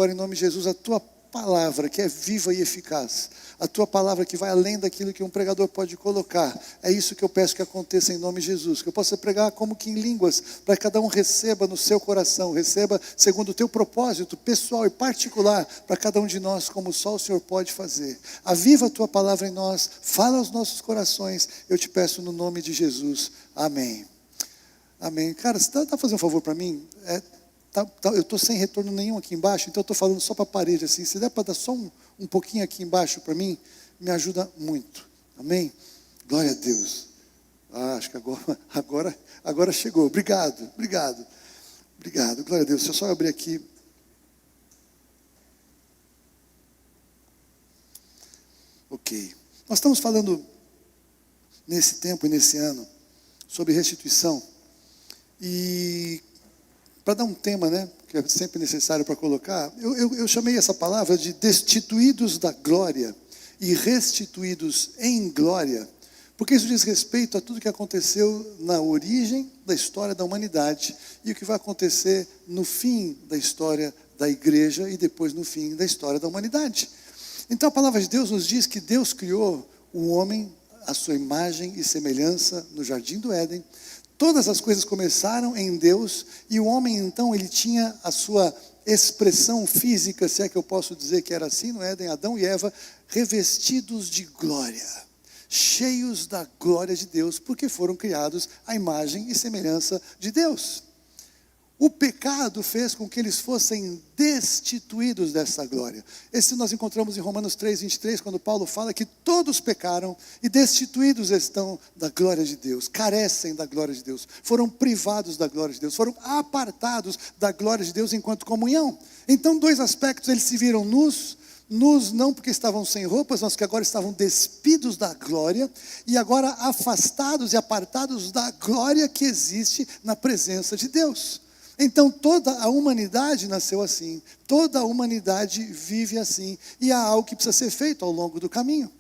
Agora, em nome de Jesus, a tua palavra que é viva e eficaz, a tua palavra que vai além daquilo que um pregador pode colocar, é isso que eu peço que aconteça em nome de Jesus, que eu possa pregar como que em línguas, para que cada um receba no seu coração, receba segundo o teu propósito pessoal e particular, para cada um de nós, como só o Senhor pode fazer. Aviva a tua palavra em nós, fala aos nossos corações, eu te peço no nome de Jesus, amém. Amém. Cara, você dá fazer um favor para mim? Eu estou sem retorno nenhum aqui embaixo, então eu estou falando só para a parede, assim. Se der para dar só um pouquinho aqui embaixo para mim, me ajuda muito. Amém? Glória a Deus. Acho que agora chegou. Obrigado. Glória a Deus. Deixa eu só abrir aqui. Ok. Nós estamos falando nesse tempo e nesse ano sobre restituição. E para dar um tema, né, que é sempre necessário para colocar, eu chamei essa palavra de destituídos da glória e restituídos em glória, porque isso diz respeito a tudo que aconteceu na origem da história da humanidade e o que vai acontecer no fim da história da igreja e depois no fim da história da humanidade. Então a palavra de Deus nos diz que Deus criou o homem à sua imagem e semelhança no jardim do Éden. Todas as coisas começaram em Deus e o homem então ele tinha a sua expressão física, se é que eu posso dizer que era assim no Éden, Adão e Eva, revestidos de glória, cheios da glória de Deus, porque foram criados à imagem e semelhança de Deus. O pecado fez com que eles fossem destituídos dessa glória. Esse nós encontramos em Romanos 3:23, quando Paulo fala que todos pecaram e destituídos estão da glória de Deus, carecem da glória de Deus, foram privados da glória de Deus, foram apartados da glória de Deus enquanto comunhão. Então, dois aspectos, eles se viram nus não porque estavam sem roupas, mas que agora estavam despidos da glória e agora afastados e apartados da glória que existe na presença de Deus. Então toda a humanidade nasceu assim, toda a humanidade vive assim, e há algo que precisa ser feito ao longo do caminho.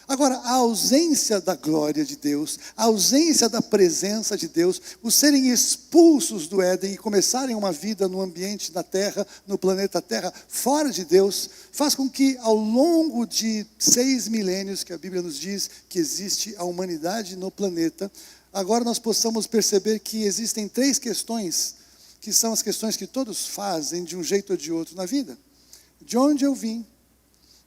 Agora, a ausência da glória de Deus, a ausência da presença de Deus, os serem expulsos do Éden e começarem uma vida no ambiente da Terra, no planeta Terra, fora de Deus, faz com que ao longo de 6 milênios, que a Bíblia nos diz que existe a humanidade no planeta, agora nós possamos perceber que existem 3 questões, que são as questões que todos fazem de um jeito ou de outro na vida. De onde eu vim,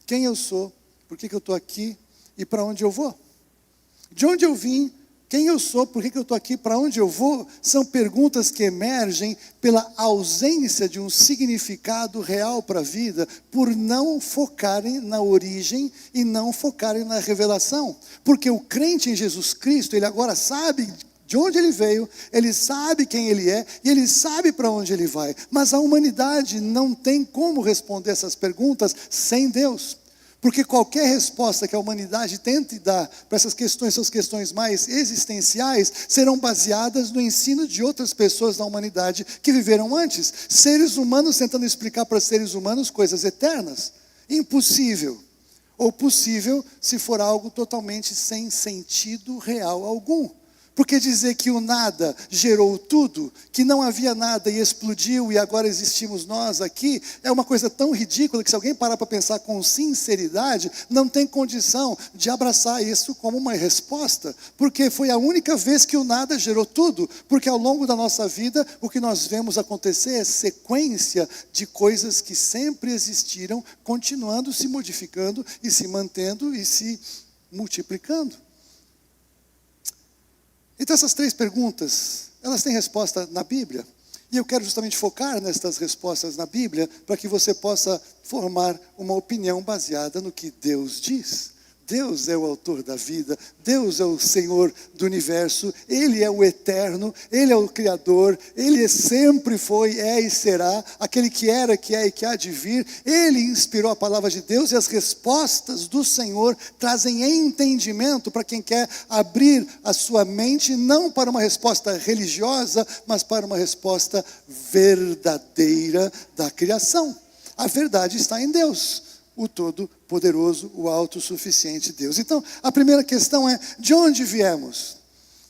quem eu sou, por que eu estou aqui e para onde eu vou? De onde eu vim, quem eu sou, por que eu estou aqui, para onde eu vou, são perguntas que emergem pela ausência de um significado real para a vida, por não focarem na origem e não focarem na revelação. Porque o crente em Jesus Cristo, ele agora sabe de onde ele veio, ele sabe quem ele é e ele sabe para onde ele vai. Mas a humanidade não tem como responder essas perguntas sem Deus. Porque qualquer resposta que a humanidade tente dar para essas questões, suas questões mais existenciais, serão baseadas no ensino de outras pessoas da humanidade que viveram antes. Seres humanos tentando explicar para seres humanos coisas eternas. Impossível. Ou possível se for algo totalmente sem sentido real algum. Porque dizer que o nada gerou tudo, que não havia nada e explodiu e agora existimos nós aqui, é uma coisa tão ridícula que se alguém parar para pensar com sinceridade, não tem condição de abraçar isso como uma resposta. Porque foi a única vez que o nada gerou tudo. Porque ao longo da nossa vida, o que nós vemos acontecer é sequência de coisas que sempre existiram, continuando se modificando e se mantendo e se multiplicando. Então essas 3 perguntas, elas têm resposta na Bíblia. E eu quero justamente focar nestas respostas na Bíblia, para que você possa formar uma opinião baseada no que Deus diz. Deus é o autor da vida, Deus é o Senhor do universo, Ele é o eterno, Ele é o Criador, Ele sempre foi, é e será, aquele que era, que é e que há de vir. Ele inspirou a palavra de Deus e as respostas do Senhor trazem entendimento para quem quer abrir a sua mente, não para uma resposta religiosa, mas para uma resposta verdadeira da criação. A verdade está em Deus, o Todo-Poderoso, o Autossuficiente Deus. Então, a primeira questão é, de onde viemos?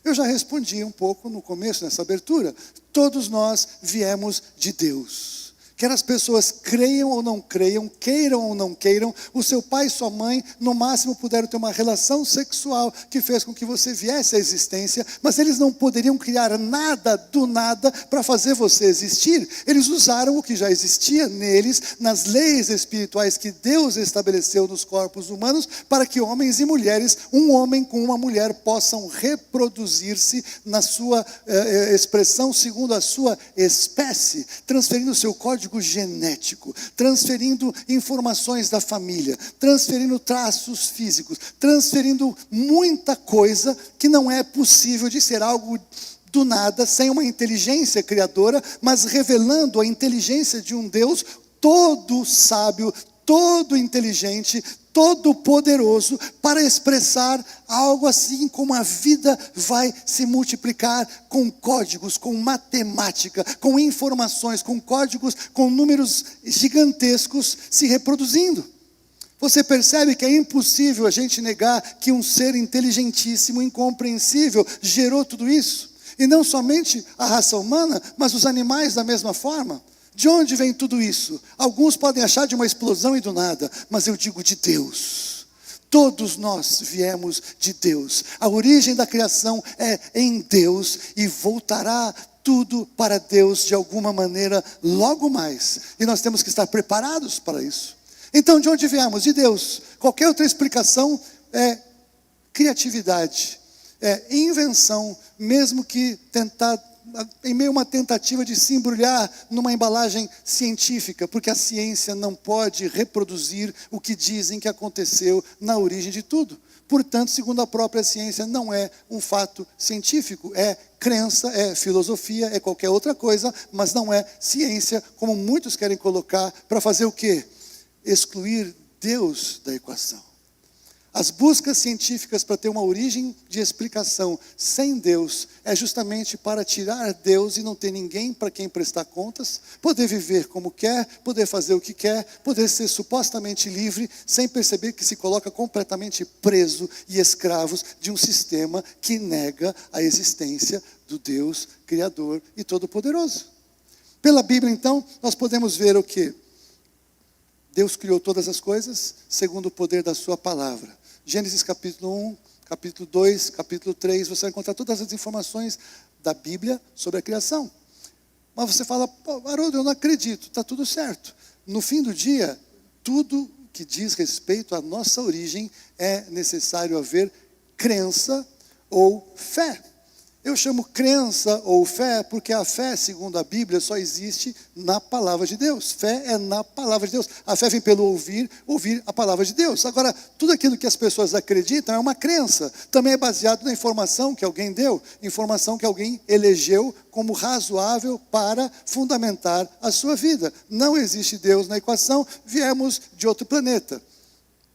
Eu já respondi um pouco no começo, nessa abertura. Todos nós viemos de Deus. Quer as pessoas creiam ou não creiam, queiram ou não queiram, o seu pai e sua mãe, no máximo, puderam ter uma relação sexual que fez com que você viesse à existência, mas eles não poderiam criar nada do nada para fazer você existir. Eles usaram o que já existia neles, nas leis espirituais que Deus estabeleceu nos corpos humanos, para que homens e mulheres, um homem com uma mulher, possam reproduzir-se na sua expressão segundo a sua espécie, transferindo o seu código genético, transferindo informações da família, transferindo traços físicos, transferindo muita coisa que não é possível de ser algo do nada, sem uma inteligência criadora, mas revelando a inteligência de um Deus todo sábio, todo inteligente, todo poderoso, para expressar algo assim como a vida vai se multiplicar com códigos, com matemática, com informações, com códigos, com números gigantescos se reproduzindo. Você percebe que é impossível a gente negar que um ser inteligentíssimo, incompreensível, gerou tudo isso? E não somente a raça humana, mas os animais da mesma forma. De onde vem tudo isso? Alguns podem achar de uma explosão e do nada, mas eu digo de Deus. Todos nós viemos de Deus. A origem da criação é em Deus e voltará tudo para Deus de alguma maneira logo mais. E nós temos que estar preparados para isso. Então, de onde viemos? De Deus. Qualquer outra explicação é criatividade, é invenção, mesmo que em meio a uma tentativa de se embrulhar numa embalagem científica, porque a ciência não pode reproduzir o que dizem que aconteceu na origem de tudo. Portanto, segundo a própria ciência, não é um fato científico, é crença, é filosofia, é qualquer outra coisa, mas não é ciência, como muitos querem colocar, para fazer o quê? Excluir Deus da equação. As buscas científicas para ter uma origem de explicação sem Deus é justamente para tirar Deus e não ter ninguém para quem prestar contas, poder viver como quer, poder fazer o que quer, poder ser supostamente livre, sem perceber que se coloca completamente preso e escravos de um sistema que nega a existência do Deus Criador e Todo-Poderoso. Pela Bíblia, então, nós podemos ver o quê? Deus criou todas as coisas segundo o poder da sua palavra. Gênesis capítulo 1, capítulo 2, capítulo 3, você vai encontrar todas as informações da Bíblia sobre a criação. Mas você fala, Haroldo, eu não acredito, está tudo certo. No fim do dia, tudo que diz respeito à nossa origem é necessário haver crença ou fé. Eu chamo crença ou fé porque a fé, segundo a Bíblia, só existe na palavra de Deus. Fé é na palavra de Deus. A fé vem pelo ouvir a palavra de Deus. Agora, tudo aquilo que as pessoas acreditam é uma crença. Também é baseado na informação que alguém deu, informação que alguém elegeu como razoável para fundamentar a sua vida. Não existe Deus na equação, viemos de outro planeta.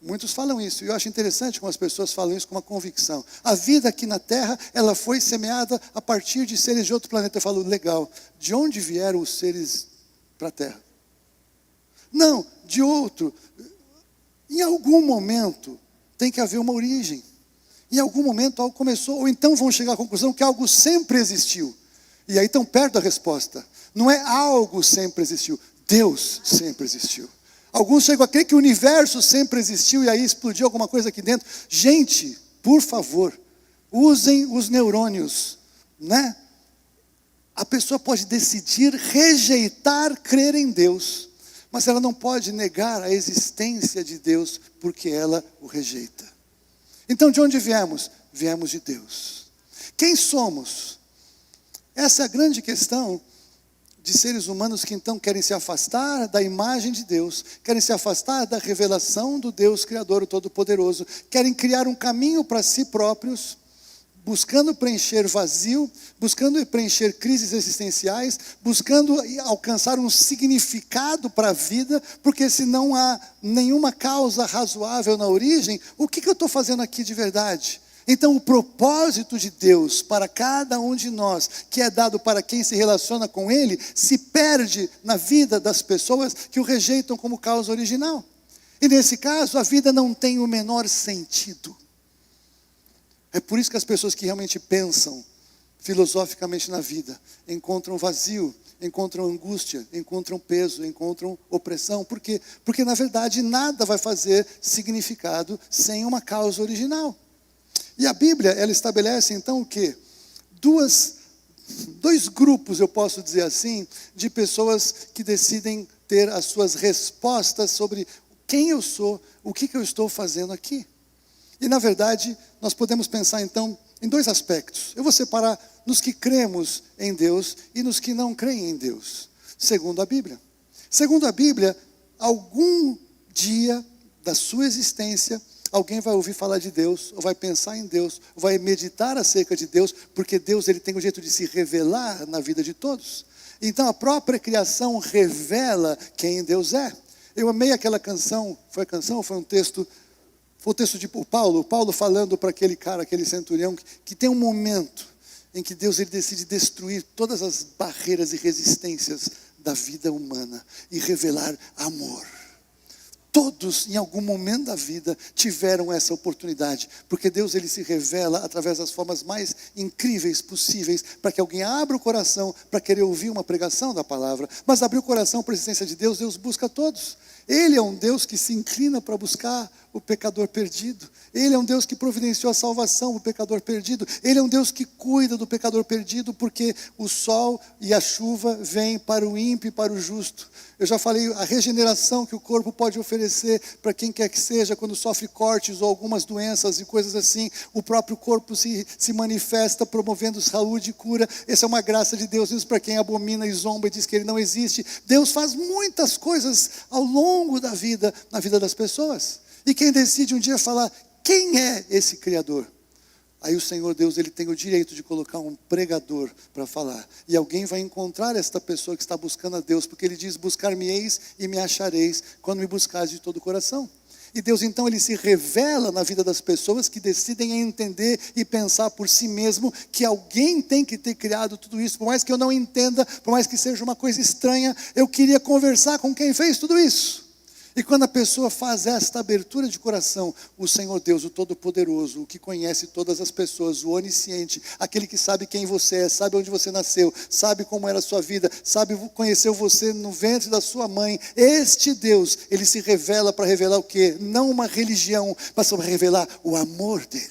Muitos falam isso, e eu acho interessante como as pessoas falam isso com uma convicção. A vida aqui na Terra, ela foi semeada a partir de seres de outro planeta. Eu falo, legal, de onde vieram os seres para a Terra? Não, de outro. Em algum momento tem que haver uma origem. Em algum momento algo começou, ou então vão chegar à conclusão que algo sempre existiu. E aí estão perto da resposta. Não é algo sempre existiu, Deus sempre existiu. Alguns chegam a crer que o universo sempre existiu e aí explodiu alguma coisa aqui dentro. Gente, por favor, usem os neurônios, né? A pessoa pode decidir rejeitar crer em Deus, mas ela não pode negar a existência de Deus porque ela o rejeita. Então, de onde viemos? Viemos de Deus. Quem somos? Essa é a grande questão de seres humanos que então querem se afastar da imagem de Deus, querem se afastar da revelação do Deus Criador, o Todo-Poderoso, querem criar um caminho para si próprios, buscando preencher vazio, buscando preencher crises existenciais, buscando alcançar um significado para a vida, porque se não há nenhuma causa razoável na origem, o que eu estou fazendo aqui de verdade? Então o propósito de Deus para cada um de nós, que é dado para quem se relaciona com Ele, se perde na vida das pessoas que o rejeitam como causa original. E nesse caso, a vida não tem o menor sentido. É por isso que as pessoas que realmente pensam filosoficamente na vida, encontram vazio, encontram angústia, encontram peso, encontram opressão. Por quê? Porque na verdade nada vai fazer significado sem uma causa original. E a Bíblia, ela estabelece então o quê? Dois grupos, eu posso dizer assim, de pessoas que decidem ter as suas respostas sobre quem eu sou, o que eu estou fazendo aqui. E na verdade, nós podemos pensar então em dois aspectos. Eu vou separar nos que cremos em Deus e nos que não creem em Deus, segundo a Bíblia. Segundo a Bíblia, algum dia da sua existência, alguém vai ouvir falar de Deus, ou vai pensar em Deus, ou vai meditar acerca de Deus, porque Deus ele tem um jeito de se revelar na vida de todos. Então a própria criação revela quem Deus é. Eu amei aquela canção, foi a canção ou foi um texto? Foi o texto de Paulo falando para aquele cara, aquele centurião, que tem um momento em que Deus ele decide destruir todas as barreiras e resistências da vida humana e revelar amor. Todos, em algum momento da vida, tiveram essa oportunidade, porque Deus ele se revela através das formas mais incríveis possíveis, para que alguém abra o coração para querer ouvir uma pregação da palavra. Mas abrir o coração para a existência de Deus, Deus busca todos. Ele é um Deus que se inclina para buscar o pecador perdido. Ele é um Deus que providenciou a salvação do pecador perdido. Ele é um Deus que cuida do pecador perdido, porque o sol e a chuva vêm para o ímpio e para o justo. Eu já falei a regeneração que o corpo pode oferecer para quem quer que seja, quando sofre cortes ou algumas doenças e coisas assim, o próprio corpo se manifesta promovendo saúde e cura. Essa é uma graça de Deus, isso para quem abomina e zomba e diz que ele não existe. Deus faz muitas coisas ao longo da vida, na vida das pessoas. E quem decide um dia falar, quem é esse Criador? Aí o Senhor Deus, ele tem o direito de colocar um pregador para falar. E alguém vai encontrar esta pessoa que está buscando a Deus, porque ele diz, buscar-me-eis e me achareis, quando me buscares de todo o coração. E Deus então, ele se revela na vida das pessoas que decidem entender e pensar por si mesmo que alguém tem que ter criado tudo isso. Por mais que eu não entenda, por mais que seja uma coisa estranha, eu queria conversar com quem fez tudo isso. E quando a pessoa faz esta abertura de coração, o Senhor Deus, o Todo-Poderoso, o que conhece todas as pessoas, o Onisciente, aquele que sabe quem você é, sabe onde você nasceu, sabe como era a sua vida, conheceu você no ventre da sua mãe, este Deus, ele se revela para revelar o quê? Não uma religião, mas para revelar o amor dele.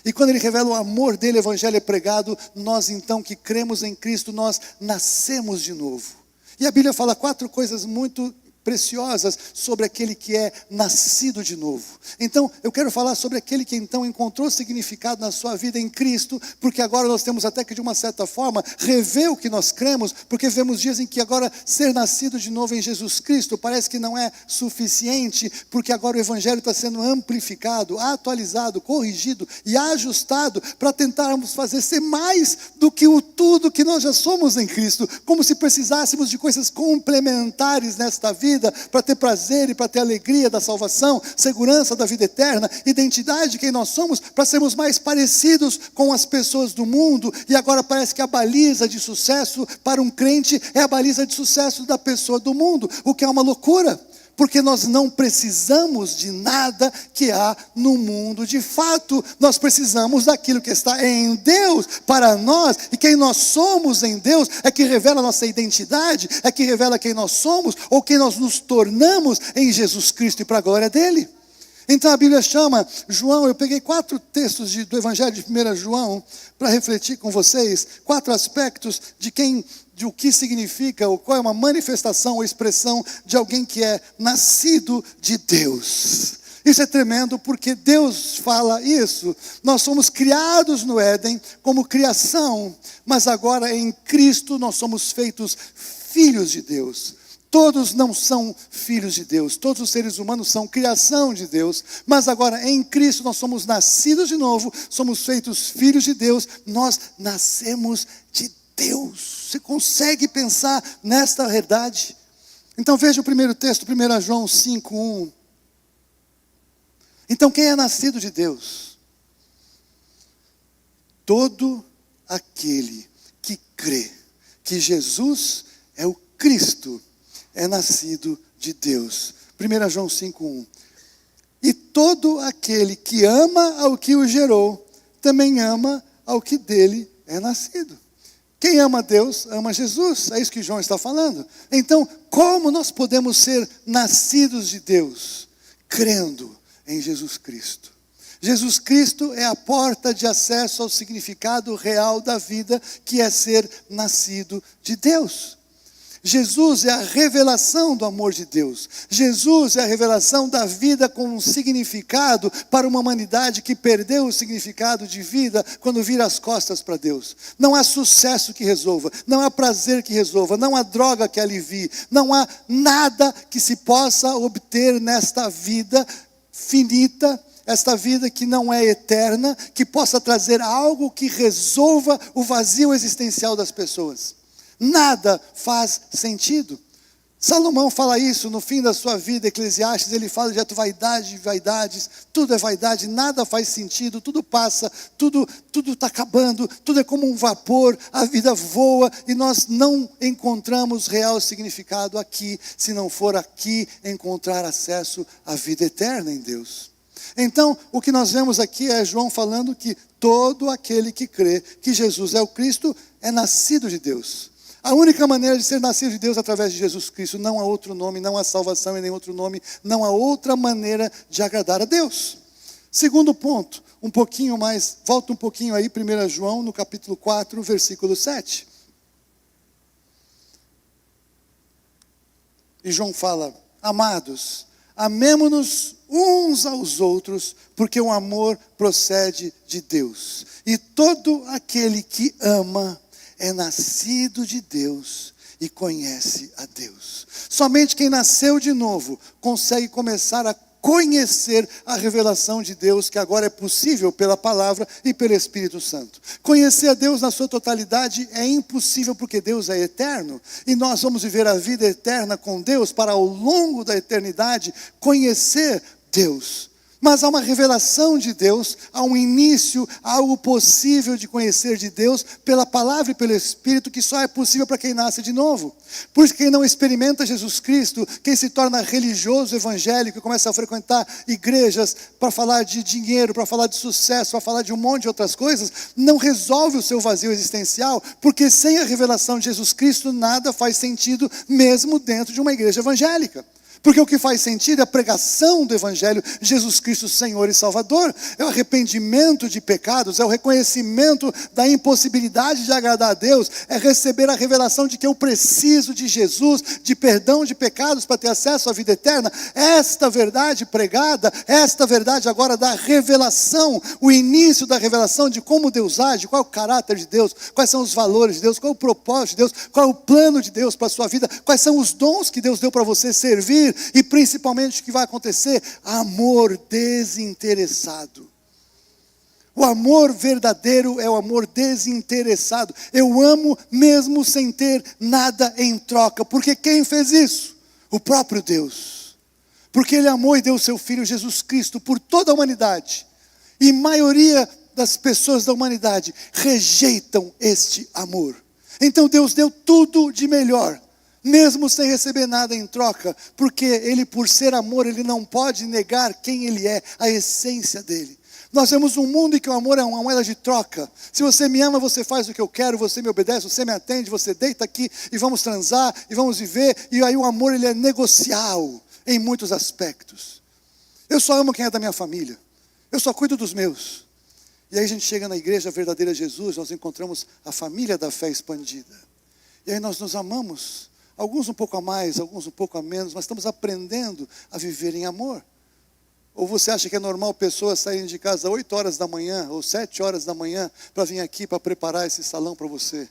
E quando ele revela o amor dele, o evangelho é pregado, nós então que cremos em Cristo, nós nascemos de novo. E a Bíblia fala 4 coisas muito preciosas sobre aquele que é nascido de novo. Então, eu quero falar sobre aquele que então encontrou significado na sua vida em Cristo, porque agora nós temos até que de uma certa forma rever o que nós cremos, porque vemos dias em que agora ser nascido de novo em Jesus Cristo parece que não é suficiente, porque agora o evangelho está sendo amplificado, atualizado, corrigido e ajustado para tentarmos fazer ser mais do que o tudo que nós já somos em Cristo, como se precisássemos de coisas complementares nesta vida, para ter prazer e para ter alegria da salvação, segurança da vida eterna, identidade de quem nós somos, para sermos mais parecidos com as pessoas do mundo. E agora parece que a baliza de sucesso para um crente é a baliza de sucesso da pessoa do mundo, o que é uma loucura. Porque nós não precisamos de nada que há no mundo de fato. Nós precisamos daquilo que está em Deus para nós. E quem nós somos em Deus é que revela a nossa identidade, é que revela quem nós somos ou quem nós nos tornamos em Jesus Cristo e para a glória dele. Então a Bíblia chama João, eu peguei 4 textos do Evangelho de 1 João para refletir com vocês, 4 aspectos de o que significa, ou qual é uma manifestação ou expressão de alguém que é nascido de Deus. Isso é tremendo porque Deus fala isso. Nós somos criados no Éden como criação, mas agora em Cristo nós somos feitos filhos de Deus. Todos não são filhos de Deus, todos os seres humanos são criação de Deus, mas agora em Cristo nós somos nascidos de novo, somos feitos filhos de Deus, nós nascemos de Deus. Você consegue pensar nesta verdade? Então veja o primeiro texto, 1 João 5:1. Então quem é nascido de Deus? Todo aquele que crê que Jesus é o Cristo, é nascido de Deus. 1 João 5:1. E todo aquele que ama ao que o gerou, também ama ao que dele é nascido. Quem ama Deus, ama Jesus. É isso que João está falando. Então, como nós podemos ser nascidos de Deus? Crendo em Jesus Cristo. Jesus Cristo é a porta de acesso ao significado real da vida, que é ser nascido de Deus. Jesus é a revelação do amor de Deus. Jesus é a revelação da vida com um significado para uma humanidade que perdeu o significado de vida quando vira as costas para Deus. Não há sucesso que resolva, não há prazer que resolva, não há droga que alivie, não há nada que se possa obter nesta vida finita, esta vida que não é eterna, que possa trazer algo que resolva o vazio existencial das pessoas. Nada faz sentido. Salomão fala isso no fim da sua vida, Eclesiastes, ele fala de vaidade de vaidades, tudo é vaidade, nada faz sentido, tudo passa, tudo está acabando, tudo é como um vapor, a vida voa e nós não encontramos real significado aqui, se não for aqui encontrar acesso à vida eterna em Deus. Então, o que nós vemos aqui é João falando que todo aquele que crê que Jesus é o Cristo é nascido de Deus. A única maneira de ser nascido de Deus é através de Jesus Cristo. Não há outro nome, não há salvação em nenhum outro nome, não há outra maneira de agradar a Deus. Segundo ponto, um pouquinho mais, volta um pouquinho aí, 1 João, no capítulo 4, versículo 7. E João fala: amados, amemo-nos uns aos outros, porque o amor procede de Deus. E todo aquele que ama é nascido de Deus e conhece a Deus. Somente quem nasceu de novo consegue começar a conhecer a revelação de Deus, que agora é possível pela palavra e pelo Espírito Santo. Conhecer a Deus na sua totalidade é impossível, porque Deus é eterno, e nós vamos viver a vida eterna com Deus para, ao longo da eternidade, conhecer Deus. Mas há uma revelação de Deus, há um início, há algo possível de conhecer de Deus pela palavra e pelo Espírito, que só é possível para quem nasce de novo. Por isso, quem não experimenta Jesus Cristo, quem se torna religioso, evangélico, começa a frequentar igrejas para falar de dinheiro, para falar de sucesso, para falar de um monte de outras coisas, não resolve o seu vazio existencial, porque sem a revelação de Jesus Cristo, nada faz sentido, mesmo dentro de uma igreja evangélica. Porque o que faz sentido é a pregação do Evangelho, Jesus Cristo Senhor e Salvador. É o arrependimento de pecados, é o reconhecimento da impossibilidade de agradar a Deus, é receber a revelação de que eu preciso de Jesus, de perdão de pecados para ter acesso à vida eterna. Esta verdade pregada, esta verdade agora da revelação, o início da revelação de como Deus age, qual é o caráter de Deus, quais são os valores de Deus, qual é o propósito de Deus, qual é o plano de Deus para a sua vida, quais são os dons que Deus deu para você servir. E principalmente o que vai acontecer? Amor desinteressado. O amor verdadeiro é o amor desinteressado. Eu amo mesmo sem ter nada em troca. Porque quem fez isso? O próprio Deus. Porque Ele amou e deu o seu Filho Jesus Cristo por toda a humanidade. E a maioria das pessoas da humanidade rejeitam este amor. Então Deus deu tudo de melhor, mesmo sem receber nada em troca, porque Ele, por ser amor, Ele não pode negar quem Ele é, a essência dEle. Nós vemos um mundo em que o amor é uma moeda de troca. Se você me ama, você faz o que eu quero, você me obedece, você me atende, você deita aqui e vamos transar, e vamos viver, e aí o amor ele é negocial em muitos aspectos. Eu só amo quem é da minha família, eu só cuido dos meus. E aí a gente chega na igreja verdadeira Jesus, nós encontramos a família da fé expandida. E aí nós nos amamos. Alguns um pouco a mais, alguns um pouco a menos, mas estamos aprendendo a viver em amor. Ou você acha que é normal pessoas saírem de casa às 8 horas da manhã, ou 7 horas da manhã, para vir aqui para preparar esse salão para você,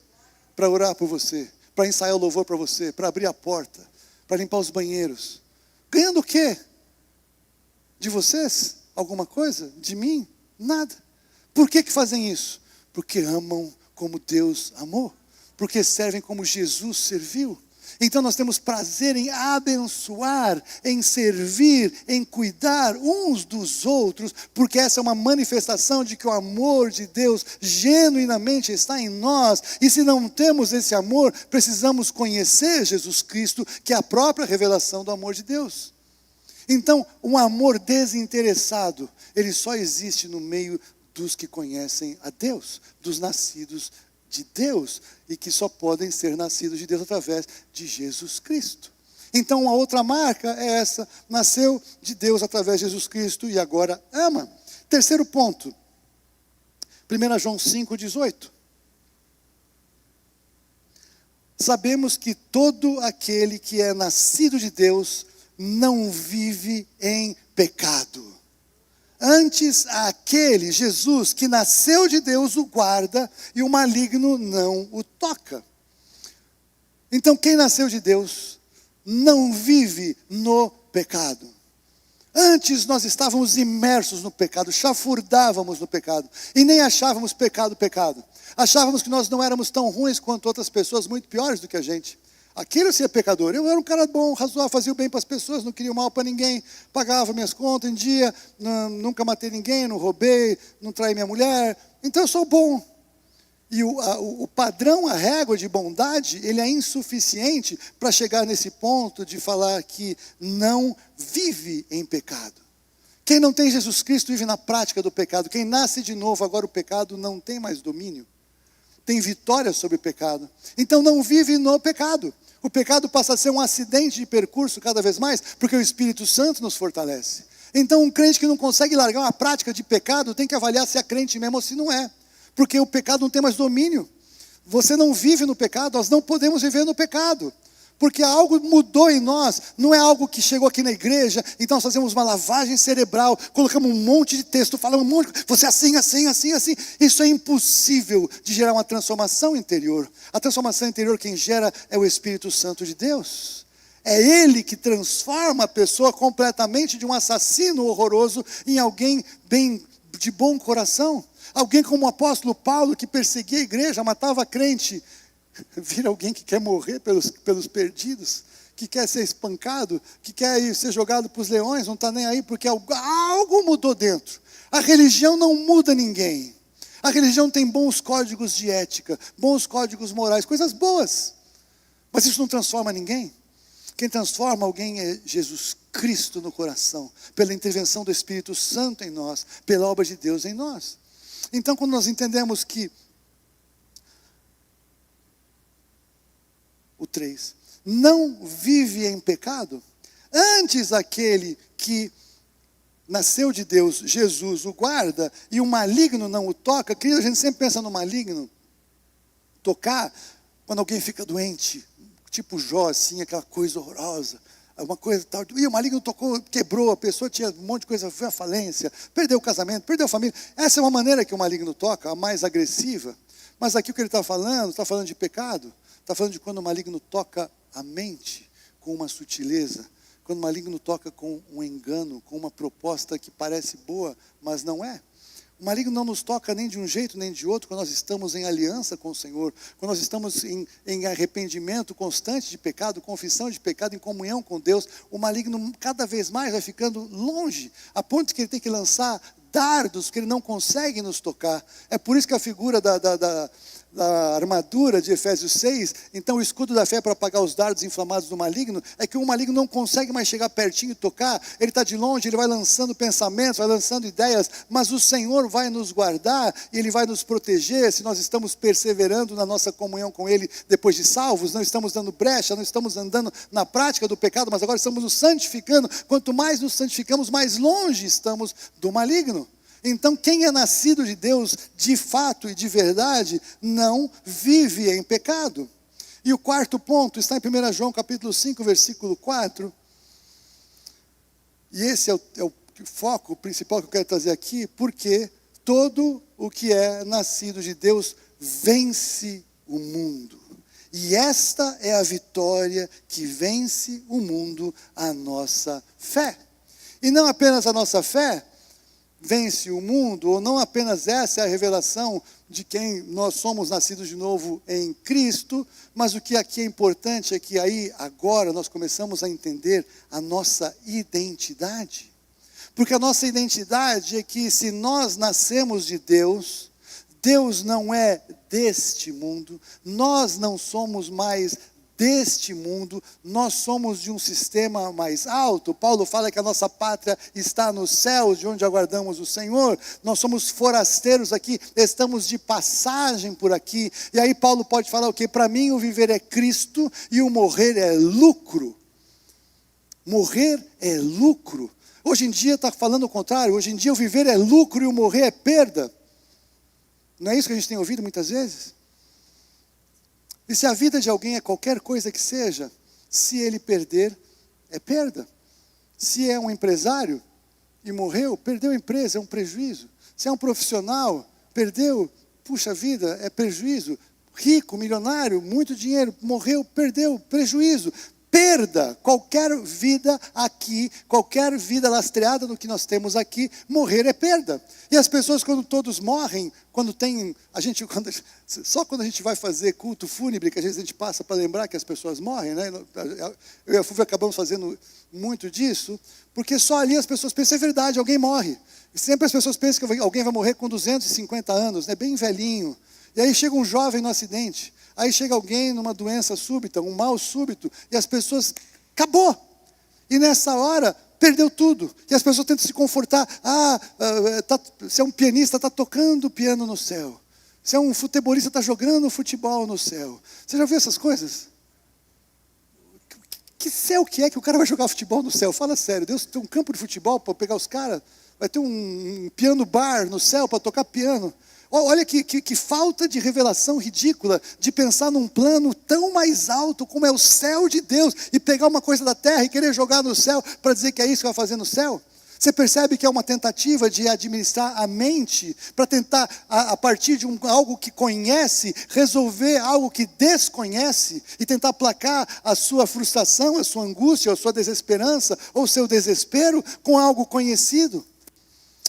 para orar por você, para ensaiar o louvor para você, para abrir a porta, para limpar os banheiros. Ganhando o quê? De vocês? Alguma coisa? De mim? Nada. Por que fazem isso? Porque amam como Deus amou. Porque servem como Jesus serviu. Então nós temos prazer em abençoar, em servir, em cuidar uns dos outros, porque essa é uma manifestação de que o amor de Deus genuinamente está em nós. E se não temos esse amor, precisamos conhecer Jesus Cristo, que é a própria revelação do amor de Deus. Então, um amor desinteressado, ele só existe no meio dos que conhecem a Deus, dos nascidos de Deus e que só podem ser nascidos de Deus através de Jesus Cristo. Então a outra marca é essa, nasceu de Deus através de Jesus Cristo e agora ama. Terceiro ponto, 1 João 5,18. Sabemos que todo aquele que é nascido de Deus não vive em pecado. Antes, aquele, Jesus, que nasceu de Deus, o guarda e o maligno não o toca. Então, quem nasceu de Deus não vive no pecado. Antes nós estávamos imersos no pecado, chafurdávamos no pecado, e nem achávamos pecado. Achávamos que nós não éramos tão ruins quanto outras pessoas muito piores do que a gente. Aquele sim é pecador. Eu era um cara bom, razoável, fazia o bem para as pessoas, não queria o mal para ninguém, pagava minhas contas em dia, nunca matei ninguém, não roubei, não traí minha mulher. Então eu sou bom. E o padrão, a régua de bondade, ele é insuficiente para chegar nesse ponto de falar que não vive em pecado. Quem não tem Jesus Cristo vive na prática do pecado. Quem nasce de novo, agora o pecado não tem mais domínio. Tem vitória sobre o pecado. Então não vive no pecado. O pecado passa a ser um acidente de percurso cada vez mais, porque o Espírito Santo nos fortalece. Então um crente que não consegue largar uma prática de pecado, tem que avaliar se é crente mesmo ou se não é. Porque o pecado não tem mais domínio. Você não vive no pecado, nós não podemos viver no pecado. Porque algo mudou em nós, não é algo que chegou aqui na igreja, então nós fazemos uma lavagem cerebral, colocamos um monte de texto, falamos um monte, você é assim. Isso é impossível de gerar uma transformação interior. A transformação interior quem gera é o Espírito Santo de Deus. É Ele que transforma a pessoa completamente de um assassino horroroso em alguém bem de bom coração. Alguém como o apóstolo Paulo, que perseguia a igreja, matava crente, vira alguém que quer morrer pelos perdidos, que quer ser espancado, que quer ser jogado para os leões, não está nem aí, porque algo mudou dentro. A religião não muda ninguém. A religião tem bons códigos de ética, bons códigos morais, coisas boas. Mas isso não transforma ninguém. Quem transforma alguém é Jesus Cristo no coração, pela intervenção do Espírito Santo em nós, pela obra de Deus em nós. Então, quando nós entendemos que o 3, não vive em pecado, antes aquele que nasceu de Deus, Jesus, o guarda, e o maligno não o toca. Querido, a gente sempre pensa no maligno tocar quando alguém fica doente, tipo Jó, assim, aquela coisa horrorosa, uma coisa tal, e o maligno tocou, quebrou, a pessoa tinha um monte de coisa, foi à falência, perdeu o casamento, perdeu a família. Essa é uma maneira que o maligno toca, a mais agressiva. Mas aqui o que ele está falando de pecado, está falando de quando o maligno toca a mente com uma sutileza, quando o maligno toca com um engano, com uma proposta que parece boa, mas não é. O maligno não nos toca nem de um jeito nem de outro quando nós estamos em aliança com o Senhor, quando nós estamos em arrependimento constante de pecado, confissão de pecado, em comunhão com Deus. O maligno cada vez mais vai ficando longe, a ponto que ele tem que lançar dardos que ele não consegue nos tocar. É por isso que a figura da armadura de Efésios 6, então o escudo da fé para apagar os dardos inflamados do maligno, é que o maligno não consegue mais chegar pertinho e tocar, ele está de longe, ele vai lançando pensamentos, vai lançando ideias, mas o Senhor vai nos guardar, e Ele vai nos proteger, se nós estamos perseverando na nossa comunhão com Ele, depois de salvos, não estamos dando brecha, não estamos andando na prática do pecado, mas agora estamos nos santificando. Quanto mais nos santificamos, mais longe estamos do maligno. Então quem é nascido de Deus, de fato e de verdade, não vive em pecado. E o quarto ponto está em 1 João capítulo 5, versículo 4. E esse é o foco principal que eu quero trazer aqui, porque todo o que é nascido de Deus vence o mundo. E esta é a vitória que vence o mundo, a nossa fé. E não apenas a nossa fé vence o mundo, ou não apenas essa é a revelação de quem nós somos nascidos de novo em Cristo, mas o que aqui é importante é que aí, agora, nós começamos a entender a nossa identidade. Porque a nossa identidade é que se nós nascemos de Deus, Deus não é deste mundo, nós não somos mais deste mundo, nós somos de um sistema mais alto. Paulo fala que a nossa pátria está nos céus, de onde aguardamos o Senhor. Nós somos forasteiros aqui, estamos de passagem por aqui. E aí Paulo pode falar o quê? Para mim o viver é Cristo e o morrer é lucro. Morrer é lucro. Hoje em dia está falando o contrário. Hoje em dia o viver é lucro e o morrer é perda. Não é isso que a gente tem ouvido muitas vezes? E se a vida de alguém é qualquer coisa que seja, se ele perder, é perda. Se é um empresário e morreu, perdeu a empresa, é um prejuízo. Se é um profissional, perdeu, puxa vida, é prejuízo. Rico, milionário, muito dinheiro, morreu, perdeu, prejuízo. Perda, qualquer vida aqui, qualquer vida lastreada no que nós temos aqui, morrer é perda. E as pessoas quando todos morrem, só quando a gente vai fazer culto fúnebre, que às vezes a gente passa para lembrar que as pessoas morrem, né? Eu e a Fúvia acabamos fazendo muito disso, porque só ali as pessoas pensam, é verdade, alguém morre. E sempre as pessoas pensam que alguém vai morrer com 250 anos, né? Bem velhinho. E aí chega um jovem no acidente. Aí chega alguém numa doença súbita, um mal súbito, e as pessoas, acabou. E nessa hora, perdeu tudo. E as pessoas tentam se confortar. Se é um pianista, está tocando piano no céu. Se é um futebolista, está jogando futebol no céu. Você já viu essas coisas? Que céu que é que o cara vai jogar futebol no céu? Fala sério, Deus tem um campo de futebol para pegar os caras? Vai ter um piano bar no céu para tocar piano? Olha que falta de revelação ridícula de pensar num plano tão mais alto como é o céu de Deus e pegar uma coisa da terra e querer jogar no céu para dizer que é isso que vai fazer no céu. Você percebe que é uma tentativa de administrar a mente para tentar, a partir de algo que conhece, resolver algo que desconhece e tentar aplacar a sua frustração, a sua angústia, a sua desesperança ou o seu desespero com algo conhecido.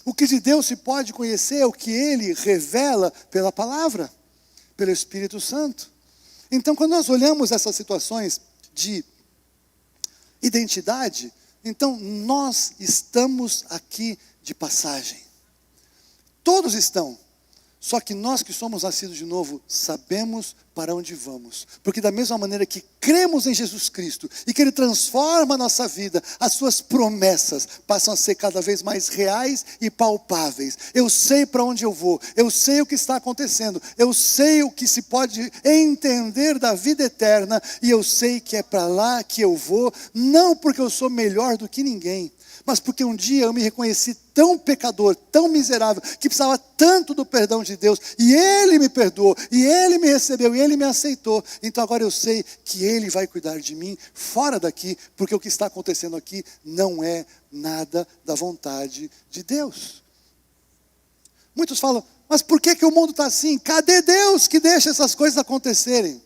O que de Deus se pode conhecer é o que Ele revela pela palavra, pelo Espírito Santo. Então, quando nós olhamos essas situações de identidade, então nós estamos aqui de passagem. Todos estão. Só que nós que somos nascidos de novo, sabemos para onde vamos. Porque da mesma maneira que cremos em Jesus Cristo e que Ele transforma a nossa vida, as suas promessas passam a ser cada vez mais reais e palpáveis. Eu sei para onde eu vou, eu sei o que está acontecendo, eu sei o que se pode entender da vida eterna e eu sei que é para lá que eu vou, não porque eu sou melhor do que ninguém, mas porque um dia eu me reconheci tão pecador, tão miserável, que precisava tanto do perdão de Deus, e Ele me perdoou, e Ele me recebeu, e Ele me aceitou. Então agora eu sei que Ele vai cuidar de mim fora daqui, porque o que está acontecendo aqui não é nada da vontade de Deus. Muitos falam, mas por que o mundo está assim? Cadê Deus que deixa essas coisas acontecerem?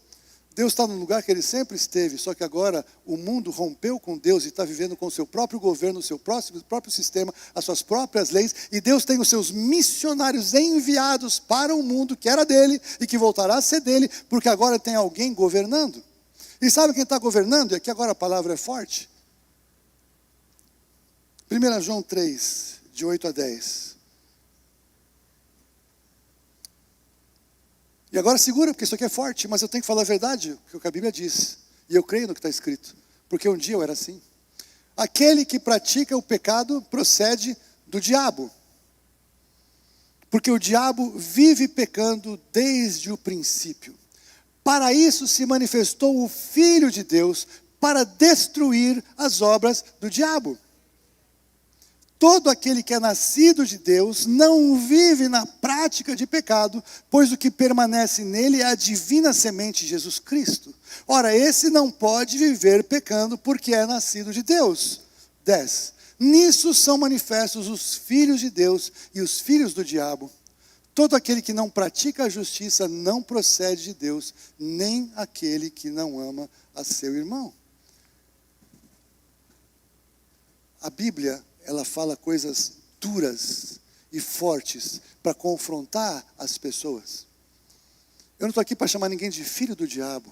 Deus está no lugar que Ele sempre esteve, só que agora o mundo rompeu com Deus e está vivendo com o seu próprio governo, o seu próprio sistema, as suas próprias leis, e Deus tem os seus missionários enviados para o mundo que era dele e que voltará a ser dele, porque agora tem alguém governando. E sabe quem está governando? E aqui agora a palavra é forte. 1 João 3, de 8 a 10. E agora segura, porque isso aqui é forte, mas eu tenho que falar a verdade, o que a Bíblia diz. E eu creio no que está escrito, porque um dia eu era assim. Aquele que pratica o pecado procede do diabo. Porque o diabo vive pecando desde o princípio. Para isso se manifestou o Filho de Deus, para destruir as obras do diabo. Todo aquele que é nascido de Deus não vive na prática de pecado, pois o que permanece nele é a divina semente de Jesus Cristo. Ora, esse não pode viver pecando porque é nascido de Deus. 10. Nisso são manifestos os filhos de Deus e os filhos do diabo. Todo aquele que não pratica a justiça não procede de Deus, nem aquele que não ama a seu irmão. A Bíblia, ela fala coisas duras e fortes para confrontar as pessoas. Eu não estou aqui para chamar ninguém de filho do diabo,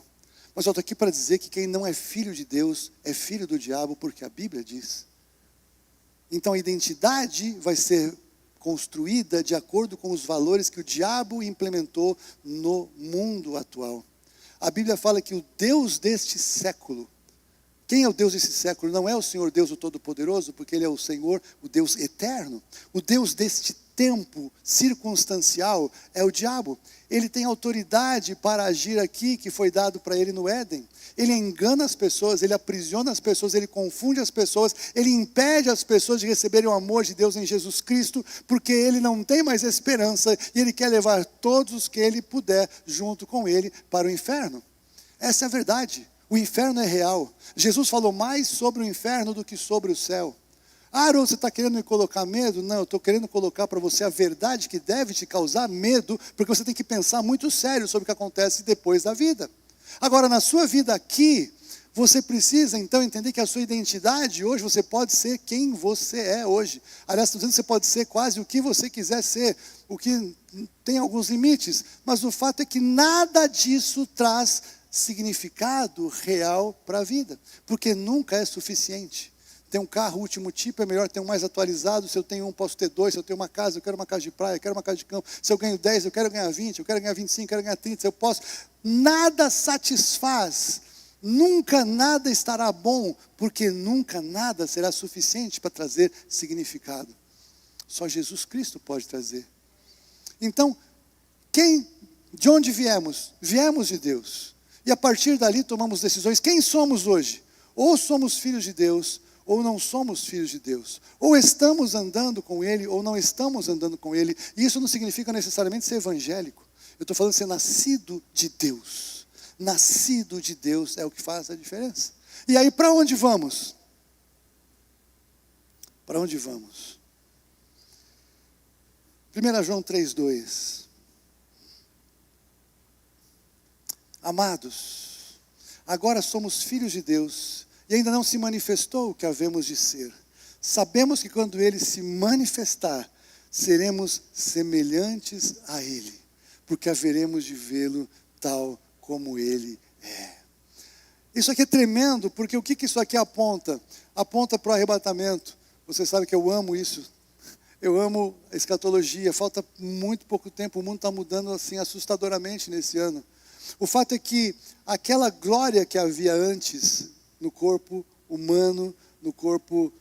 mas eu estou aqui para dizer que quem não é filho de Deus é filho do diabo, porque a Bíblia diz. Então a identidade vai ser construída de acordo com os valores que o diabo implementou no mundo atual. A Bíblia fala que o Deus deste século, quem é o Deus desse século? Não é o Senhor Deus o Todo-Poderoso, porque Ele é o Senhor, o Deus eterno. O Deus deste tempo circunstancial é o diabo. Ele tem autoridade para agir aqui, que foi dado para ele no Éden. Ele engana as pessoas, ele aprisiona as pessoas, ele confunde as pessoas, ele impede as pessoas de receberem o amor de Deus em Jesus Cristo, porque ele não tem mais esperança e ele quer levar todos os que ele puder junto com ele para o inferno. Essa é a verdade. O inferno é real. Jesus falou mais sobre o inferno do que sobre o céu. Aaron, você está querendo me colocar medo? Não, eu estou querendo colocar para você a verdade que deve te causar medo, porque você tem que pensar muito sério sobre o que acontece depois da vida. Agora, na sua vida aqui, você precisa então entender que a sua identidade hoje, você pode ser quem você é hoje. Aliás, estou dizendo que você pode ser quase o que você quiser ser, o que tem alguns limites, mas o fato é que nada disso traz significado real para a vida, porque nunca é suficiente. Ter um carro último tipo é melhor ter um mais atualizado. Se eu tenho um, posso ter dois. Se eu tenho uma casa, eu quero uma casa de praia, eu quero uma casa de campo. Se eu ganho 10, eu quero ganhar 20, eu quero ganhar 25, eu quero ganhar 30, se eu posso. Nada satisfaz, nunca nada estará bom, porque nunca nada será suficiente para trazer significado. Só Jesus Cristo pode trazer. Então, de onde viemos? Viemos de Deus. E a partir dali tomamos decisões. Quem somos hoje? Ou somos filhos de Deus, ou não somos filhos de Deus. Ou estamos andando com Ele, ou não estamos andando com Ele. E isso não significa necessariamente ser evangélico. Eu estou falando de ser nascido de Deus. Nascido de Deus é o que faz a diferença. E aí, para onde vamos? Para onde vamos? 1 João 3,2. Amados, agora somos filhos de Deus, e ainda não se manifestou o que havemos de ser. Sabemos que quando Ele se manifestar, seremos semelhantes a Ele, porque haveremos de vê-lo tal como Ele é. Isso aqui é tremendo, porque o que isso aqui aponta? Aponta para o arrebatamento. Você sabe que eu amo isso. Eu amo a escatologia. Falta muito pouco tempo, o mundo está mudando assim assustadoramente nesse ano. O fato é que aquela glória que havia antes no corpo humano, no corpo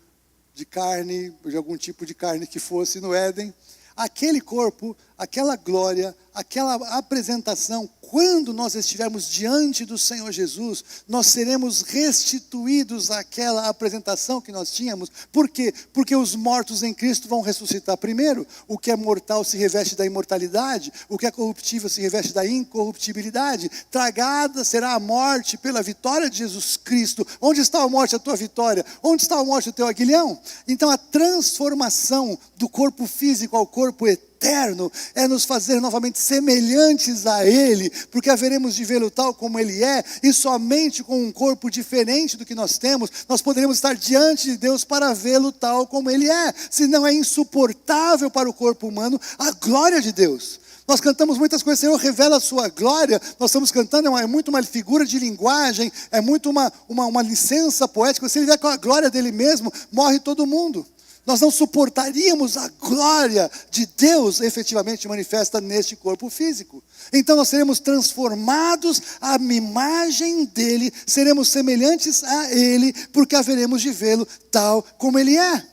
de carne, de algum tipo de carne que fosse no Éden, aquele corpo, aquela glória, aquela apresentação, quando nós estivermos diante do Senhor Jesus, nós seremos restituídos àquela apresentação que nós tínhamos. Por quê? Porque os mortos em Cristo vão ressuscitar primeiro. O que é mortal se reveste da imortalidade, o que é corruptível se reveste da incorruptibilidade. Tragada será a morte pela vitória de Jesus Cristo. Onde está a morte, a tua vitória? Onde está a morte, o teu aguilhão? Então a transformação do corpo físico ao corpo eterno é nos fazer novamente semelhantes a Ele, porque haveremos de vê-lo tal como Ele é, e somente com um corpo diferente do que nós temos, nós poderemos estar diante de Deus para vê-lo tal como Ele é. Senão é insuportável para o corpo humano a glória de Deus. Nós cantamos muitas coisas, Senhor, revela a sua glória. Nós estamos cantando, é muito uma figura de linguagem, é muito uma licença poética. Se Ele vier com a glória dEle mesmo, morre todo mundo. Nós não suportaríamos a glória de Deus efetivamente manifesta neste corpo físico. Então nós seremos transformados à imagem dEle, seremos semelhantes a Ele, porque haveremos de vê-lo tal como Ele é.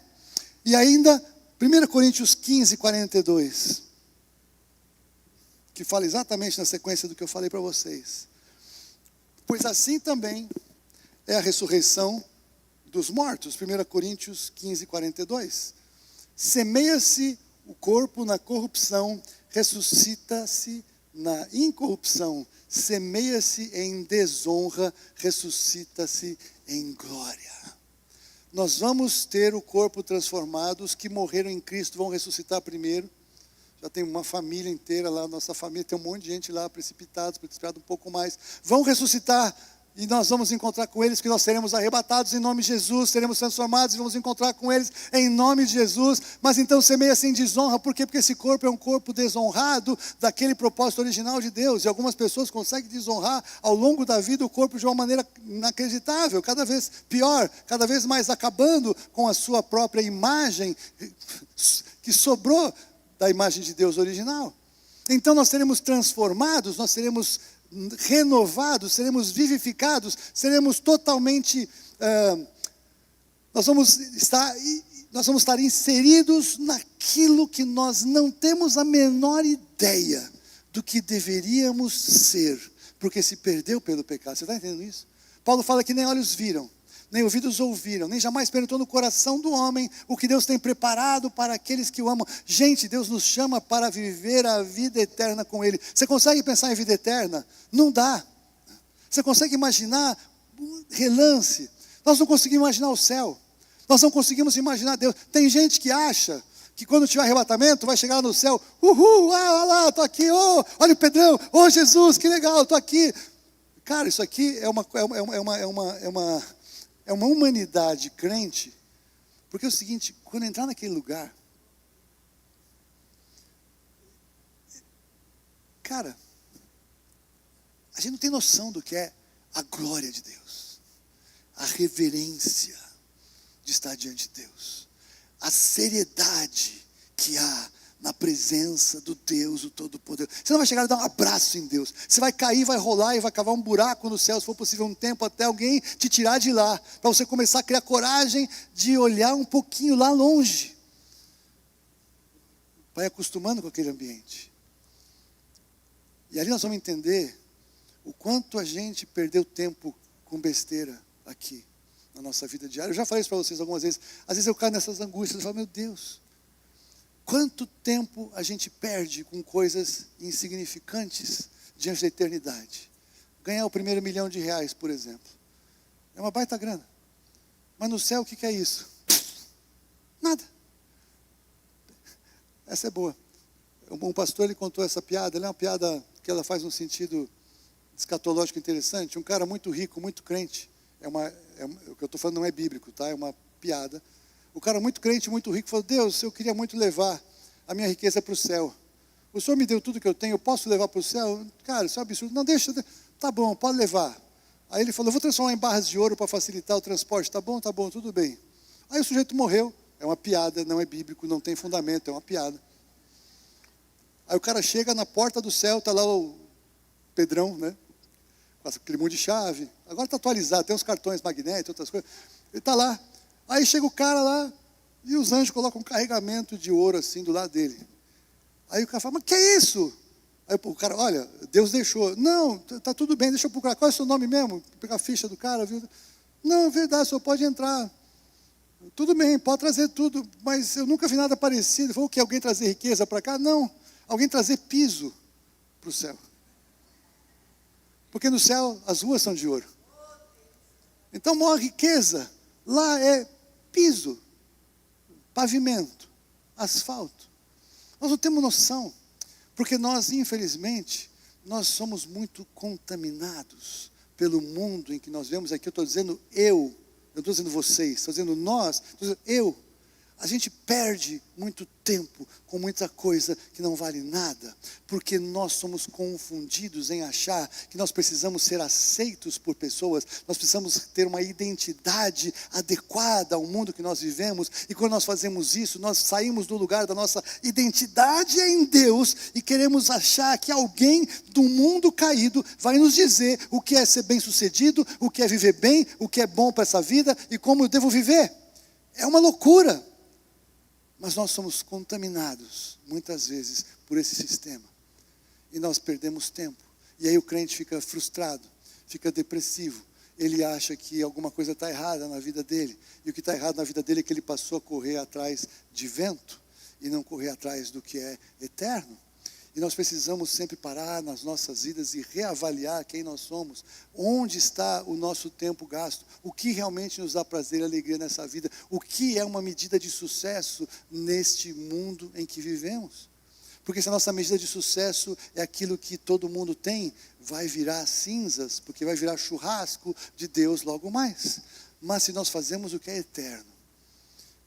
E ainda, 1 Coríntios 15, 42, que fala exatamente na sequência do que eu falei para vocês. Pois assim também é a ressurreição dos mortos, 1 Coríntios 15, 42. Semeia-se o corpo na corrupção, ressuscita-se na incorrupção. Semeia-se em desonra, ressuscita-se em glória. Nós vamos ter o corpo transformado. Os que morreram em Cristo vão ressuscitar primeiro. Já tem uma família inteira lá, nossa família, tem um monte de gente lá, precipitado um pouco mais. Vão ressuscitar. E nós vamos encontrar com eles, que nós seremos arrebatados em nome de Jesus, seremos transformados e vamos encontrar com eles em nome de Jesus. Mas então semeia-se em desonra. Por quê? Porque esse corpo é um corpo desonrado daquele propósito original de Deus. E algumas pessoas conseguem desonrar ao longo da vida o corpo de uma maneira inacreditável, cada vez pior, cada vez mais acabando com a sua própria imagem que sobrou da imagem de Deus original. Então nós seremos transformados, nós seremos renovados, seremos vivificados, seremos totalmente, nós vamos estar inseridos naquilo que nós não temos a menor ideia do que deveríamos ser, porque se perdeu pelo pecado. Você está entendendo isso? Paulo fala que nem olhos viram, nem ouvidos ouviram, nem jamais penetrou no coração do homem o que Deus tem preparado para aqueles que o amam. Gente, Deus nos chama para viver a vida eterna com Ele. Você consegue pensar em vida eterna? Não dá. Você consegue imaginar relance? Nós não conseguimos imaginar o céu. Nós não conseguimos imaginar Deus. Tem gente que acha que quando tiver arrebatamento vai chegar no céu, uhul, olha lá, estou aqui, oh, olha o Pedrão, oh Jesus, que legal, estou aqui. Cara, isso aqui é uma humanidade crente, porque é o seguinte, quando entrar naquele lugar, cara, a gente não tem noção do que é a glória de Deus, a reverência de estar diante de Deus, a seriedade que há na presença do Deus, o Todo-Poderoso. Você não vai chegar e dar um abraço em Deus. Você vai cair, vai rolar e vai cavar um buraco no céu, se for possível um tempo, até alguém te tirar de lá, para você começar a criar coragem de olhar um pouquinho lá longe. Vai acostumando com aquele ambiente. E ali nós vamos entender o quanto a gente perdeu tempo com besteira aqui, na nossa vida diária. Eu já falei isso para vocês algumas vezes. Às vezes eu caio nessas angústias e falo, meu Deus, quanto tempo a gente perde com coisas insignificantes diante da eternidade. Ganhar o primeiro R$1 milhão, por exemplo. É uma baita grana. Mas no céu o que é isso? Nada. Essa é boa. Um pastor, ele contou essa piada. Ela é uma piada que ela faz um sentido escatológico interessante. Um cara muito rico, muito crente. O que eu estou falando não é bíblico, tá? É uma piada. O cara muito crente, muito rico, falou, Deus, eu queria muito levar a minha riqueza para o céu. O Senhor me deu tudo que eu tenho, eu posso levar para o céu? Cara, isso é um absurdo. Não, deixa, tá bom, pode levar. Aí ele falou, vou transformar em barras de ouro para facilitar o transporte. Tá bom, tudo bem. Aí o sujeito morreu. É uma piada, não é bíblico, não tem fundamento, é uma piada. Aí o cara chega na porta do céu, está lá o Pedrão, né? Com aquele monte de chave. Agora está atualizado, tem uns cartões magnéticos, outras coisas. Ele está lá. Aí chega o cara lá e os anjos colocam um carregamento de ouro assim do lado dele. Aí o cara fala, mas que é isso? Aí o cara, olha, Deus deixou. Não, está tudo bem, deixa eu procurar. Qual é o seu nome mesmo? Pegar a ficha do cara, viu? Não, é verdade, o senhor pode entrar. Tudo bem, pode trazer tudo, mas eu nunca vi nada parecido. Foi o quê? Alguém trazer riqueza para cá? Não, alguém trazer piso para o céu. Porque no céu as ruas são de ouro. Então a maior riqueza lá é piso, pavimento, asfalto. Nós não temos noção, porque nós, infelizmente, nós somos muito contaminados pelo mundo em que nós vemos. Aqui eu estou dizendo eu não estou dizendo vocês, estou dizendo nós, estou dizendo eu. A gente perde muito tempo com muita coisa que não vale nada, porque nós somos confundidos em achar que nós precisamos ser aceitos por pessoas, nós precisamos ter uma identidade adequada ao mundo que nós vivemos, e quando nós fazemos isso, nós saímos do lugar da nossa identidade em Deus, e queremos achar que alguém do mundo caído vai nos dizer o que é ser bem-sucedido, o que é viver bem, o que é bom para essa vida, e como eu devo viver. É uma loucura. Mas nós somos contaminados, muitas vezes, por esse sistema. E nós perdemos tempo. E aí o crente fica frustrado, fica depressivo. Ele acha que alguma coisa está errada na vida dele. E o que está errado na vida dele é que ele passou a correr atrás de vento e não correr atrás do que é eterno. E nós precisamos sempre parar nas nossas vidas e reavaliar quem nós somos. Onde está o nosso tempo gasto? O que realmente nos dá prazer e alegria nessa vida? O que é uma medida de sucesso neste mundo em que vivemos? Porque se a nossa medida de sucesso é aquilo que todo mundo tem, vai virar cinzas, porque vai virar churrasco de Deus logo mais. Mas se nós fazemos o que é eterno,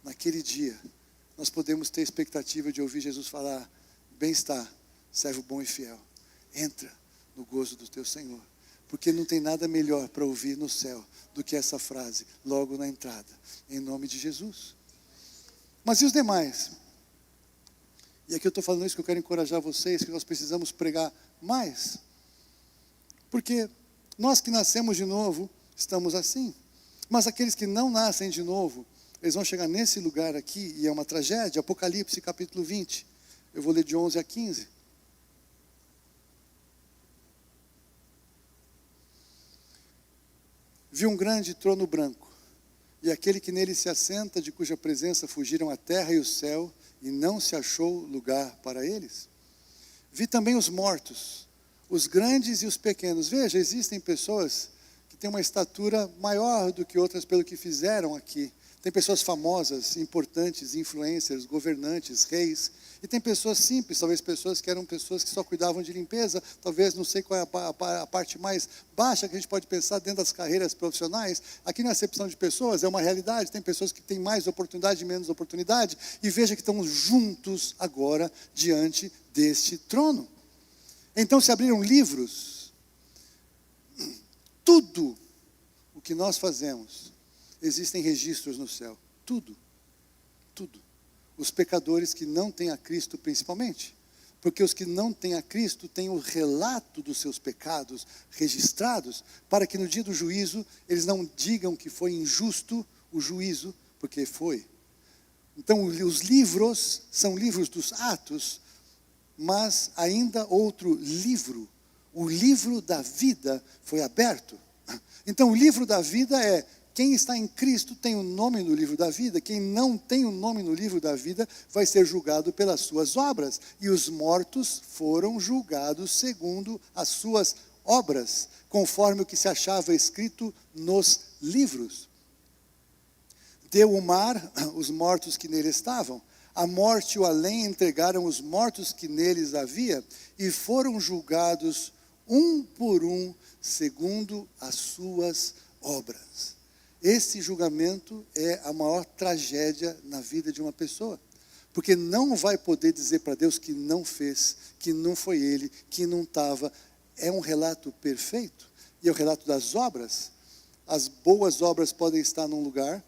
naquele dia, nós podemos ter expectativa de ouvir Jesus falar, bem-estar, servo bom e fiel, entra no gozo do teu Senhor, porque não tem nada melhor para ouvir no céu do que essa frase, logo na entrada, em nome de Jesus. Mas e os demais? E aqui eu estou falando isso que eu quero encorajar vocês, que nós precisamos pregar mais. Porque nós que nascemos de novo, estamos assim. Mas aqueles que não nascem de novo, eles vão chegar nesse lugar aqui, e é uma tragédia. Apocalipse capítulo 20. Eu vou ler de 11 a 15. Vi um grande trono branco, e aquele que nele se assenta, de cuja presença fugiram a terra e o céu, e não se achou lugar para eles. Vi também os mortos, os grandes e os pequenos. Veja, existem pessoas que têm uma estatura maior do que outras pelo que fizeram aqui. Tem pessoas famosas, importantes, influencers, governantes, reis. E tem pessoas simples, talvez pessoas que eram pessoas que só cuidavam de limpeza. Talvez, não sei qual é a parte mais baixa que a gente pode pensar dentro das carreiras profissionais. Aqui na acepção de pessoas é uma realidade. Tem pessoas que têm mais oportunidade e menos oportunidade. E veja que estão juntos agora diante deste trono. Então se abriram livros. Tudo o que nós fazemos, existem registros no céu. Tudo. Tudo. Os pecadores que não têm a Cristo principalmente. Porque os que não têm a Cristo têm o relato dos seus pecados registrados, para que no dia do juízo eles não digam que foi injusto o juízo, porque foi. Então os livros são livros dos Atos, mas ainda outro livro, o livro da vida foi aberto. Então o livro da vida é: quem está em Cristo tem o nome no livro da vida. Quem não tem o nome no livro da vida vai ser julgado pelas suas obras. E os mortos foram julgados segundo as suas obras, conforme o que se achava escrito nos livros. Deu o mar os mortos que nele estavam. A morte e o além entregaram os mortos que neles havia, e foram julgados um por um, segundo as suas obras. Esse julgamento é a maior tragédia na vida de uma pessoa. Porque não vai poder dizer para Deus que não fez, que não foi ele, que não estava. É um relato perfeito. E é o relato das obras. As boas obras podem estar num lugar,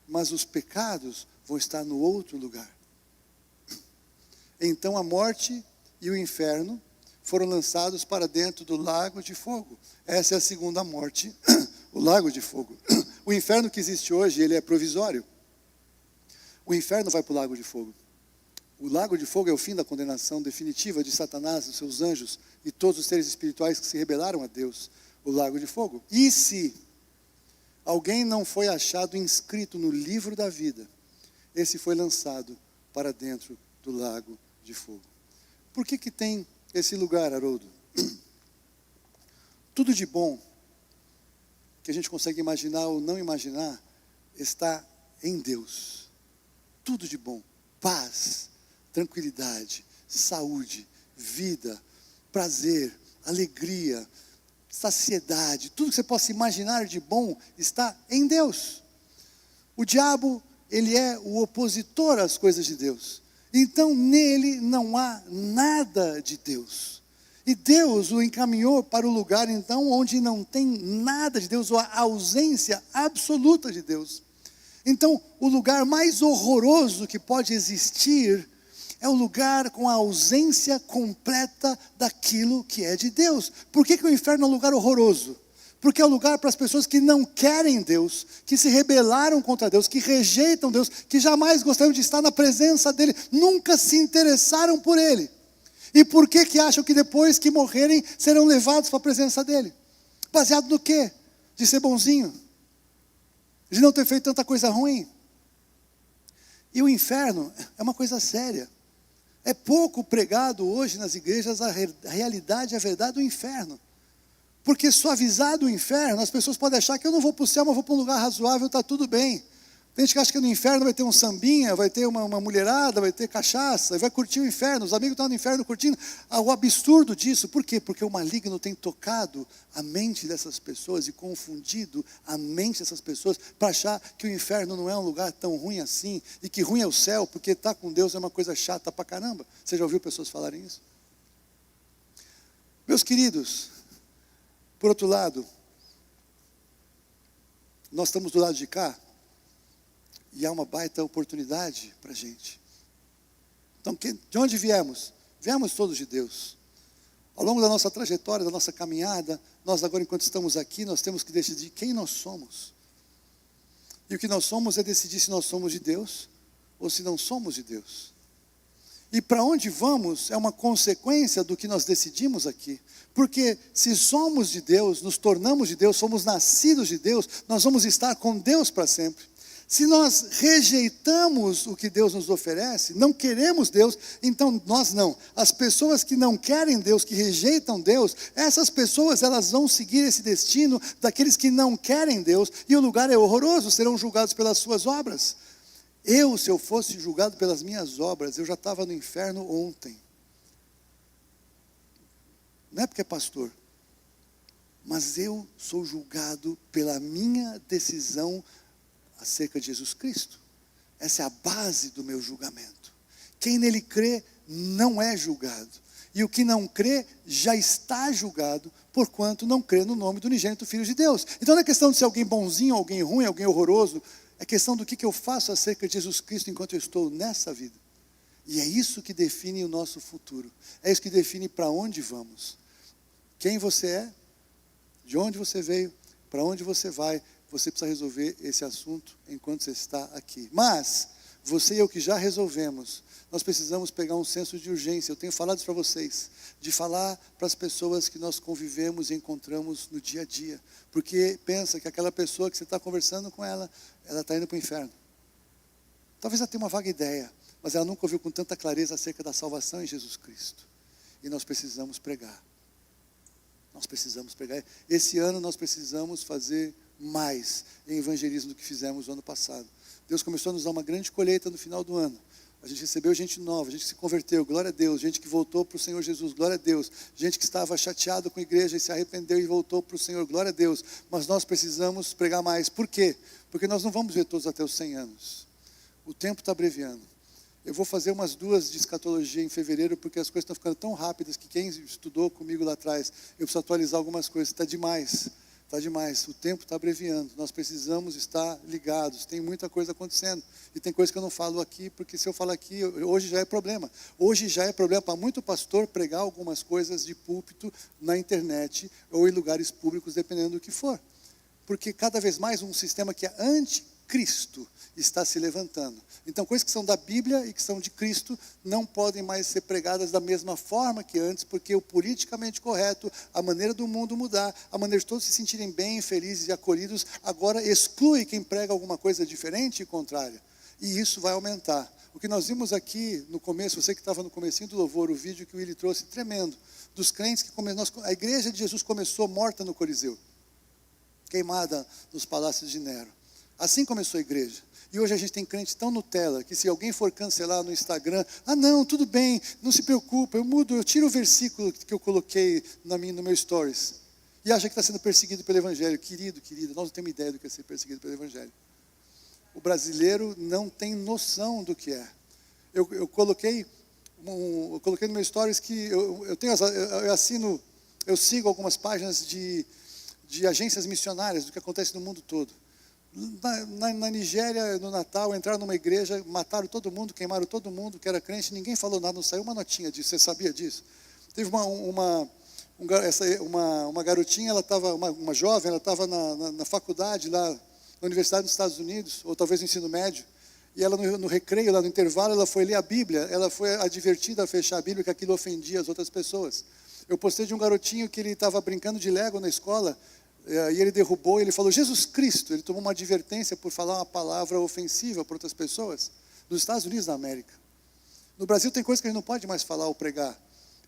mas os pecados vão estar no outro lugar. Então a morte e o inferno foram lançados para dentro do lago de fogo. Essa é a segunda morte, o lago de fogo. O inferno que existe hoje, ele é provisório. O inferno vai para o lago de fogo. O lago de fogo é o fim da condenação definitiva de Satanás, dos seus anjos e todos os seres espirituais que se rebelaram a Deus. O lago de fogo. E se alguém não foi achado inscrito no livro da vida, esse foi lançado para dentro do lago de fogo. Por que tem esse lugar, Haroldo? Tudo de bom que a gente consegue imaginar ou não imaginar está em Deus. Tudo de bom. Paz, tranquilidade, saúde, vida, prazer, alegria, saciedade. Tudo que você possa imaginar de bom está em Deus. O diabo, ele é o opositor às coisas de Deus. Então nele não há nada de Deus. E Deus o encaminhou para o lugar então onde não tem nada de Deus, ou a ausência absoluta de Deus. Então o lugar mais horroroso que pode existir é o lugar com a ausência completa daquilo que é de Deus. Por que o inferno é um lugar horroroso? Porque é um lugar para as pessoas que não querem Deus, que se rebelaram contra Deus, que rejeitam Deus, que jamais gostariam de estar na presença dEle, nunca se interessaram por Ele. E por que acham que depois que morrerem serão levados para a presença dEle? Baseado no quê? De ser bonzinho? De não ter feito tanta coisa ruim? E o inferno é uma coisa séria. É pouco pregado hoje nas igrejas a realidade, a verdade do inferno. Porque suavizado o inferno, as pessoas podem achar que eu não vou para o céu, mas vou para um lugar razoável, está tudo bem. Tem gente que acha que no inferno vai ter um sambinha, vai ter uma mulherada, vai ter cachaça, e vai curtir o inferno. Os amigos estão no inferno curtindo. O absurdo disso, por quê? Porque o maligno tem tocado a mente dessas pessoas e confundido a mente dessas pessoas para achar que o inferno não é um lugar tão ruim assim, e que ruim é o céu, porque estar com Deus é uma coisa chata pra caramba. Você já ouviu pessoas falarem isso? Meus queridos, por outro lado, nós estamos do lado de cá, e há uma baita oportunidade para a gente. Então, de onde viemos? Viemos todos de Deus. Ao longo da nossa trajetória, da nossa caminhada, nós agora, enquanto estamos aqui, nós temos que decidir quem nós somos. E o que nós somos é decidir se nós somos de Deus ou se não somos de Deus. E para onde vamos é uma consequência do que nós decidimos aqui. Porque se somos de Deus, nos tornamos de Deus, somos nascidos de Deus, nós vamos estar com Deus para sempre. Se nós rejeitamos o que Deus nos oferece, não queremos Deus, então nós não. As pessoas que não querem Deus, que rejeitam Deus, essas pessoas elas vão seguir esse destino daqueles que não querem Deus, e o lugar é horroroso, serão julgados pelas suas obras. Se eu fosse julgado pelas minhas obras, eu já estava no inferno ontem. Não é porque é pastor, mas eu sou julgado pela minha decisão acerca de Jesus Cristo. Essa é a base do meu julgamento. Quem nele crê não é julgado. E o que não crê já está julgado, porquanto não crê no nome do unigênito Filho de Deus. Então não é questão de ser alguém bonzinho, alguém ruim, alguém horroroso. É questão do que eu faço acerca de Jesus Cristo enquanto eu estou nessa vida. E é isso que define o nosso futuro. É isso que define para onde vamos. Quem você é, de onde você veio, para onde você vai. Você precisa resolver esse assunto enquanto você está aqui. Mas, você e eu que já resolvemos, nós precisamos pegar um senso de urgência. Eu tenho falado isso para vocês, de falar para as pessoas que nós convivemos e encontramos no dia a dia. Porque pensa que aquela pessoa que você está conversando com ela está indo para o inferno. Talvez ela tenha uma vaga ideia, mas ela nunca ouviu com tanta clareza acerca da salvação em Jesus Cristo. E nós precisamos pregar. Nós precisamos pregar. Esse ano nós precisamos fazer mais em evangelismo do que fizemos no ano passado. Deus começou a nos dar uma grande colheita no final do ano. A gente recebeu gente nova, gente que se converteu, glória a Deus. Gente que voltou para o Senhor Jesus, glória a Deus. Gente que estava chateado com a igreja e se arrependeu e voltou para o Senhor, glória a Deus. Mas nós precisamos pregar mais. Por quê? Porque nós não vamos ver todos até os 100 anos. O tempo está abreviando. Eu vou fazer umas 2 de escatologia em fevereiro, porque as coisas estão ficando tão rápidas que quem estudou comigo lá atrás, eu preciso atualizar algumas coisas. Está demais. Está demais, o tempo está abreviando, nós precisamos estar ligados, tem muita coisa acontecendo, e tem coisa que eu não falo aqui, porque se eu falar aqui, hoje já é problema. Hoje já é problema para muito pastor pregar algumas coisas de púlpito na internet, ou em lugares públicos, dependendo do que for. Porque cada vez mais um sistema que é anticristo está se levantando. Então coisas que são da Bíblia e que são de Cristo não podem mais ser pregadas da mesma forma que antes, porque o politicamente correto, a maneira do mundo mudar, a maneira de todos se sentirem bem, felizes e acolhidos, agora exclui quem prega alguma coisa diferente e contrária. E isso vai aumentar. O que nós vimos aqui no começo, você que estava no comecinho do louvor, o vídeo que o Willy trouxe, tremendo, dos crentes que a igreja de Jesus começou morta no Coliseu, queimada nos palácios de Nero. Assim começou a igreja. E hoje a gente tem crente tão Nutella, que se alguém for cancelar no Instagram, não, tudo bem, não se preocupa, eu tiro o versículo que eu coloquei no meu stories. E acha que está sendo perseguido pelo Evangelho. Querida, nós não temos ideia do que é ser perseguido pelo Evangelho. O brasileiro não tem noção do que é. Eu coloquei no meu stories que eu sigo algumas páginas de agências missionárias do que acontece no mundo todo. Na Nigéria, no Natal, entraram numa igreja, mataram todo mundo, queimaram todo mundo que era crente, ninguém falou nada, não saiu uma notinha disso. Você sabia disso? Teve uma garotinha, ela estava, uma jovem, ela estava na faculdade lá, na Universidade dos Estados Unidos, ou talvez no ensino médio, e ela no recreio, lá no intervalo, ela foi ler a Bíblia, ela foi advertida a fechar a Bíblia, que aquilo ofendia as outras pessoas. Eu postei de um garotinho que ele estava brincando de Lego na escola, e ele derrubou, ele falou, Jesus Cristo, ele tomou uma advertência por falar uma palavra ofensiva para outras pessoas, nos Estados Unidos da América. No Brasil tem coisas que a gente não pode mais falar ou pregar,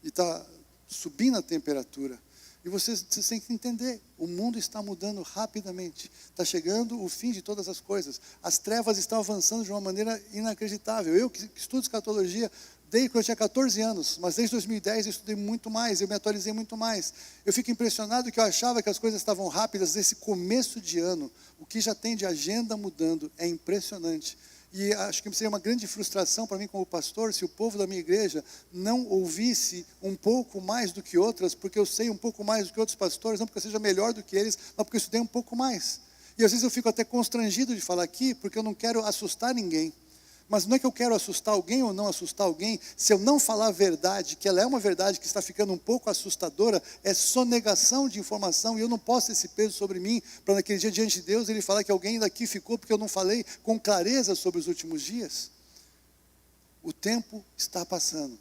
e está subindo a temperatura. E vocês têm que entender, o mundo está mudando rapidamente, está chegando o fim de todas as coisas, as trevas estão avançando de uma maneira inacreditável. Eu que estudo escatologia, desde quando eu tinha 14 anos, mas desde 2010 eu estudei muito mais, eu me atualizei muito mais. Eu fico impressionado que eu achava que as coisas estavam rápidas nesse começo de ano. O que já tem de agenda mudando é impressionante. E acho que seria uma grande frustração para mim como pastor se o povo da minha igreja não ouvisse um pouco mais do que outras, porque eu sei um pouco mais do que outros pastores, não porque eu seja melhor do que eles, mas porque eu estudei um pouco mais. E às vezes eu fico até constrangido de falar aqui, porque eu não quero assustar ninguém. Mas não é que eu quero assustar alguém ou não assustar alguém. Se eu não falar a verdade, que ela é uma verdade que está ficando um pouco assustadora, é sonegação de informação, e eu não posso ter esse peso sobre mim, para naquele dia diante de Deus, ele falar que alguém daqui ficou porque eu não falei com clareza sobre os últimos dias. O tempo está passando.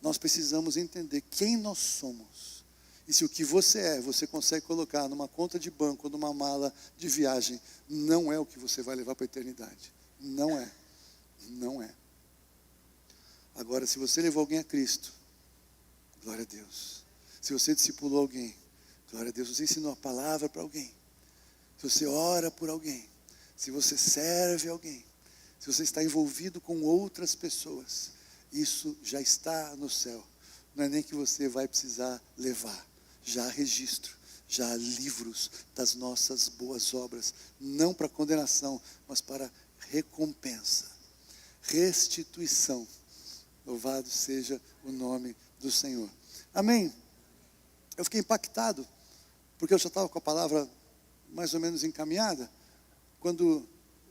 Nós precisamos entender quem nós somos. E se o que você é, você consegue colocar numa conta de banco, ou numa mala de viagem, não é o que você vai levar para a eternidade. Não é. Não é. Agora, se você levou alguém a Cristo, glória a Deus. Se você discipulou alguém, glória a Deus. Você ensinou a palavra para alguém. Se você ora por alguém. Se você serve alguém. Se você está envolvido com outras pessoas. Isso já está no céu. Não é nem que você vai precisar levar. Já há registro. Já há livros das nossas boas obras. Não para condenação, mas para recompensa, restituição. Louvado seja o nome do Senhor. Amém? Eu fiquei impactado, porque eu já estava com a palavra mais ou menos encaminhada, quando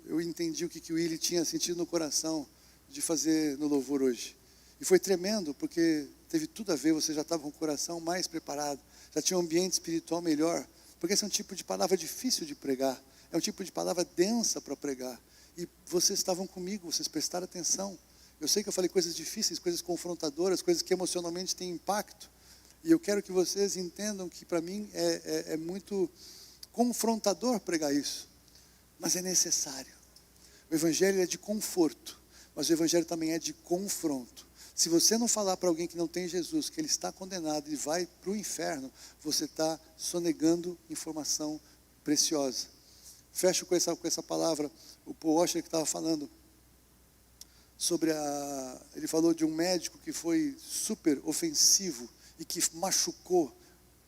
eu entendi o que o Willy tinha sentido no coração de fazer no louvor hoje. E foi tremendo, porque teve tudo a ver, você já estava com o coração mais preparado, já tinha um ambiente espiritual melhor, porque esse é um tipo de palavra difícil de pregar, é um tipo de palavra densa para pregar. E vocês estavam comigo, vocês prestaram atenção. Eu sei que eu falei coisas difíceis, coisas confrontadoras, coisas que emocionalmente têm impacto. E eu quero que vocês entendam que para mim é muito confrontador pregar isso. Mas é necessário. O Evangelho é de conforto, mas o Evangelho também é de confronto. Se você não falar para alguém que não tem Jesus, que ele está condenado e vai para o inferno, você está sonegando informação preciosa. Fecho com essa palavra. O Paul Washer que estava falando sobre ele falou de um médico que foi super ofensivo e que machucou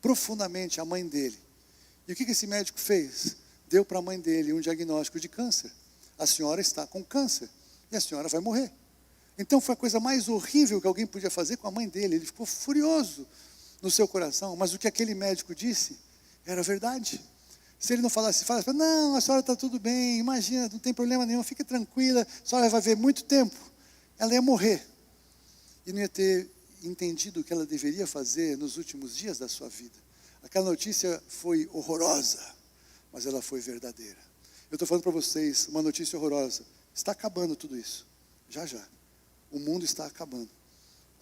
profundamente a mãe dele. E o que esse médico fez? Deu para a mãe dele um diagnóstico de câncer. A senhora está com câncer e a senhora vai morrer. Então foi a coisa mais horrível que alguém podia fazer com a mãe dele. Ele ficou furioso no seu coração, mas o que aquele médico disse era verdade. Se ele não falasse, não, a senhora está tudo bem, imagina, não tem problema nenhum, fique tranquila, a senhora vai ver muito tempo. Ela ia morrer. E não ia ter entendido o que ela deveria fazer nos últimos dias da sua vida. Aquela notícia foi horrorosa, mas ela foi verdadeira. Eu estou falando para vocês uma notícia horrorosa. Está acabando tudo isso. Já, já. O mundo está acabando.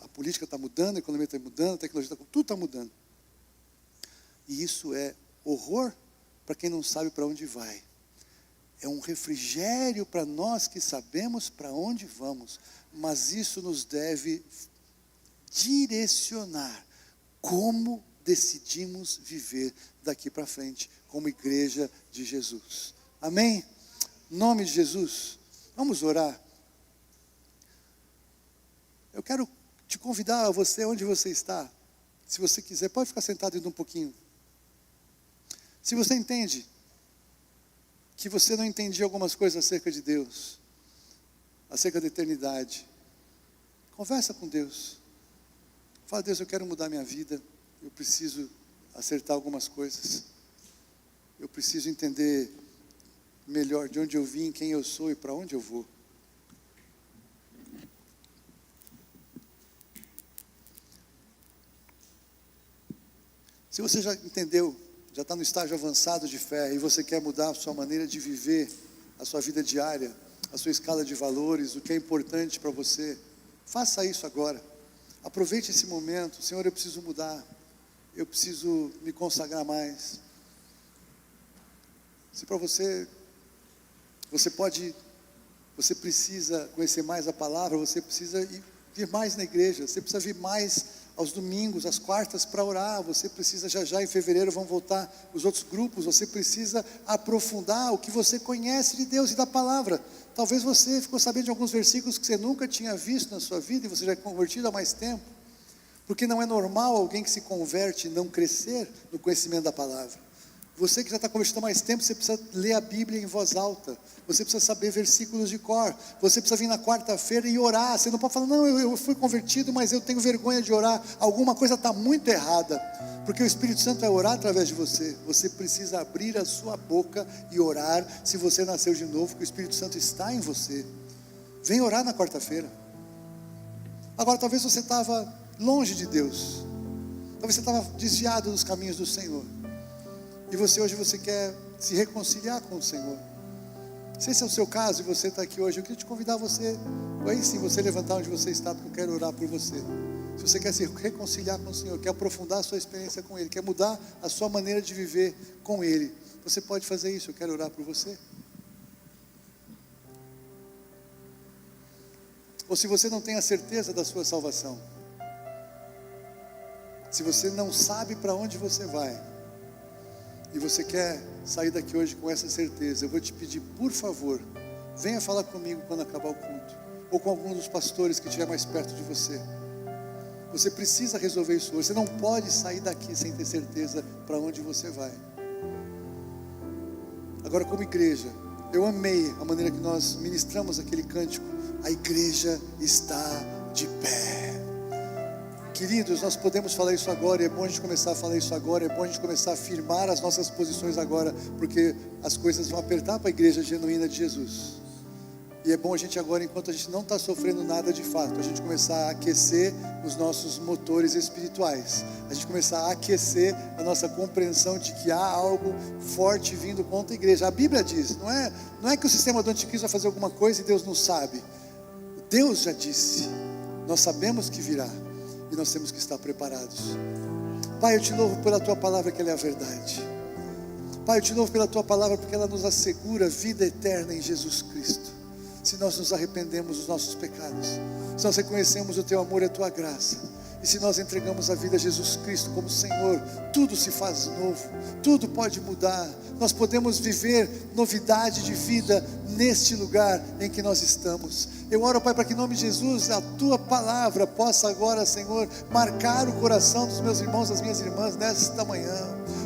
A política está mudando, a economia está mudando, a tecnologia está... Tudo está mudando. E isso é horror para quem não sabe para onde vai. É um refrigério para nós que sabemos para onde vamos. Mas isso nos deve direcionar como decidimos viver daqui para frente, como igreja de Jesus. Amém? Em nome de Jesus, vamos orar. Eu quero te convidar a você, onde você está, se você quiser, pode ficar sentado ainda um pouquinho. Se você entende que você não entendia algumas coisas acerca de Deus, acerca da eternidade, conversa com Deus. Fala, Deus, eu quero mudar minha vida, eu preciso acertar algumas coisas. Eu preciso entender melhor de onde eu vim, quem eu sou e para onde eu vou. Se você já entendeu, já está no estágio avançado de fé e você quer mudar a sua maneira de viver, a sua vida diária, a sua escala de valores, o que é importante para você, faça isso agora. Aproveite esse momento. Senhor, eu preciso mudar, eu preciso me consagrar mais. Se para você precisa conhecer mais a palavra, você precisa vir mais na igreja, você precisa vir mais aos domingos, às quartas para orar, você precisa já em fevereiro vão voltar os outros grupos, você precisa aprofundar o que você conhece de Deus e da palavra. Talvez você ficou sabendo de alguns versículos que você nunca tinha visto na sua vida e você já é convertido há mais tempo, porque não é normal alguém que se converte não crescer no conhecimento da palavra. Você que já está convertido há mais tempo, você precisa ler a Bíblia em voz alta. Você precisa saber versículos de cor. Você precisa vir na quarta-feira e orar. Você não pode falar, não, eu fui convertido, mas eu tenho vergonha de orar. Alguma coisa está muito errada. Porque o Espírito Santo vai orar através de você. Você precisa abrir a sua boca e orar. Se você nasceu de novo, que o Espírito Santo está em você. Vem orar na quarta-feira. Agora, talvez você estava longe de Deus. Talvez você estava desviado dos caminhos do Senhor. E hoje você quer se reconciliar com o Senhor. Se esse é o seu caso e você está aqui hoje, eu queria te convidar aí sim, você levantar onde você está, porque eu quero orar por você. Se você quer se reconciliar com o Senhor, quer aprofundar a sua experiência com Ele, quer mudar a sua maneira de viver com Ele, você pode fazer isso. Eu quero orar por você. Ou se você não tem a certeza da sua salvação, se você não sabe para onde você vai, e você quer sair daqui hoje com essa certeza, eu vou te pedir, por favor, venha falar comigo quando acabar o culto, ou com algum dos pastores que estiver mais perto de você. Você precisa resolver isso hoje. Você não pode sair daqui sem ter certeza para onde você vai. Agora, como igreja, eu amei a maneira que nós ministramos aquele cântico. A igreja está de pé. Queridos, nós podemos falar isso agora, e é bom a gente começar a falar isso agora, é bom a gente começar a afirmar as nossas posições agora, porque as coisas vão apertar para a igreja genuína de Jesus. E é bom a gente agora, enquanto a gente não está sofrendo nada de fato, a gente começar a aquecer os nossos motores espirituais, a gente começar a aquecer a nossa compreensão de que há algo forte vindo contra a igreja. A Bíblia diz, não é que o sistema do anticristo vai fazer alguma coisa e Deus não sabe. Deus já disse, nós sabemos que virá, e nós temos que estar preparados. Pai, eu te louvo pela Tua palavra, que ela é a verdade. Pai, eu te louvo pela Tua palavra, porque ela nos assegura vida eterna em Jesus Cristo. Se nós nos arrependemos dos nossos pecados, se nós reconhecemos o Teu amor e a Tua graça, e se nós entregamos a vida a Jesus Cristo como Senhor, tudo se faz novo, tudo pode mudar. Nós podemos viver novidade de vida neste lugar em que nós estamos. Eu oro, Pai, para que em nome de Jesus a Tua palavra possa agora, Senhor, marcar o coração dos meus irmãos, das minhas irmãs nesta manhã.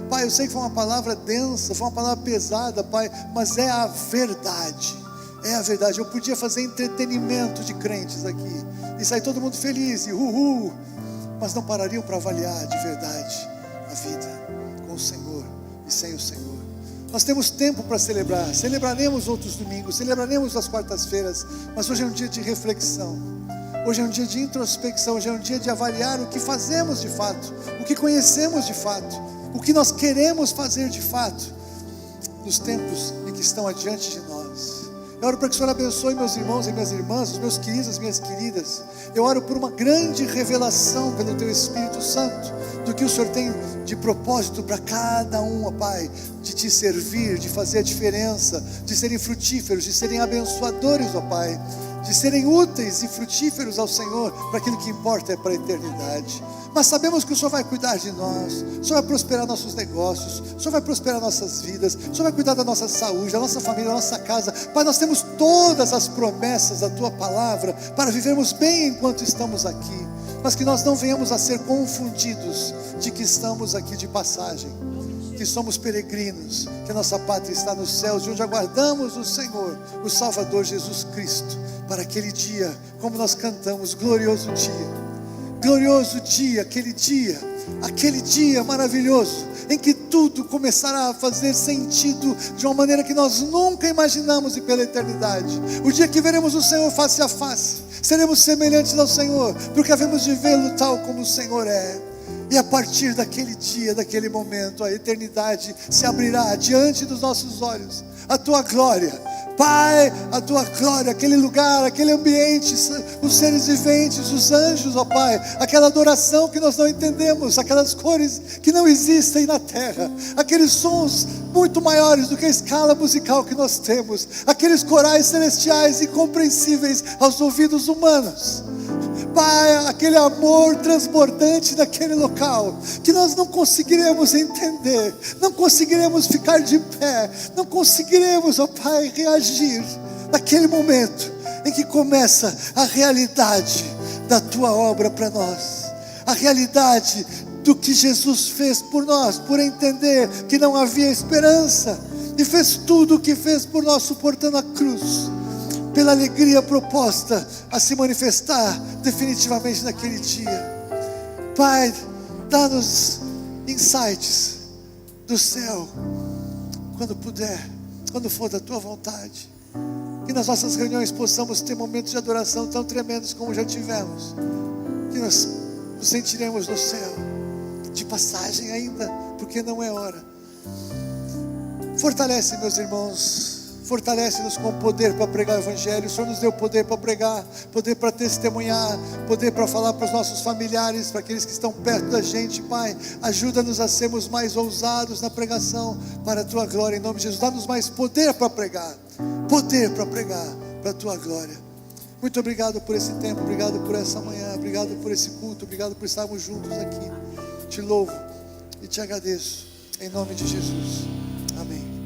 Pai, eu sei que foi uma palavra densa, foi uma palavra pesada, Pai, mas é a verdade. É a verdade. Eu podia fazer entretenimento de crentes aqui e sair todo mundo feliz e uhul, mas não parariam para avaliar de verdade a vida com o Senhor e sem o Senhor. Nós temos tempo para celebrar, celebraremos outros domingos, celebraremos as quartas-feiras, mas hoje é um dia de reflexão, hoje é um dia de introspecção, hoje é um dia de avaliar o que fazemos de fato, o que conhecemos de fato, o que nós queremos fazer de fato nos tempos em que estão adiante de nós. Eu oro para que o Senhor abençoe meus irmãos e minhas irmãs, os meus queridos, as minhas queridas. Eu oro por uma grande revelação pelo Teu Espírito Santo, do que o Senhor tem de propósito para cada um, ó Pai, de Te servir, de fazer a diferença, de serem frutíferos, de serem abençoadores, ó Pai, de serem úteis e frutíferos ao Senhor, para aquilo que importa é para a eternidade. Mas sabemos que o Senhor vai cuidar de nós, o Senhor vai prosperar nossos negócios, o Senhor vai prosperar nossas vidas, o Senhor vai cuidar da nossa saúde, da nossa família, da nossa casa. Pai, nós temos todas as promessas da Tua palavra para vivermos bem enquanto estamos aqui, mas que nós não venhamos a ser confundidos de que estamos aqui de passagem, que somos peregrinos, que a nossa pátria está nos céus, de onde aguardamos o Senhor, o Salvador Jesus Cristo, para aquele dia, como nós cantamos, glorioso dia, aquele dia maravilhoso, em que tudo começará a fazer sentido de uma maneira que nós nunca imaginamos e pela eternidade. O dia que veremos o Senhor face a face, seremos semelhantes ao Senhor, porque havemos de vê-lo tal como o Senhor é. E a partir daquele dia, daquele momento, a eternidade se abrirá diante dos nossos olhos, a Tua glória, Pai, a Tua glória, aquele lugar, aquele ambiente, os seres viventes, os anjos, ó Pai, aquela adoração que nós não entendemos, aquelas cores que não existem na terra, aqueles sons muito maiores do que a escala musical que nós temos, aqueles corais celestiais incompreensíveis aos ouvidos humanos. Pai, aquele amor transbordante daquele local, que nós não conseguiremos entender, não conseguiremos ficar de pé, não conseguiremos, ó Pai, reagir naquele momento em que começa a realidade da Tua obra para nós, a realidade do que Jesus fez por nós, por entender que não havia esperança, e fez tudo o que fez por nós, suportando a cruz, pela alegria proposta a se manifestar definitivamente naquele dia. Pai, dá-nos insights do céu, quando puder, quando for da Tua vontade. Que nas nossas reuniões possamos ter momentos de adoração tão tremendos como já tivemos. Que nós nos sentiremos no céu, de passagem ainda, porque não é hora. Fortalece, meus irmãos. Fortalece-nos com poder para pregar o Evangelho. O Senhor nos deu poder para pregar, poder para testemunhar, poder para falar para os nossos familiares, para aqueles que estão perto da gente, Pai. Ajuda-nos a sermos mais ousados na pregação para a Tua glória, em nome de Jesus. Dá-nos mais poder para pregar para a Tua glória. Muito obrigado por esse tempo, obrigado por essa manhã, obrigado por esse culto, obrigado por estarmos juntos aqui. Te louvo e te agradeço, em nome de Jesus. Amém.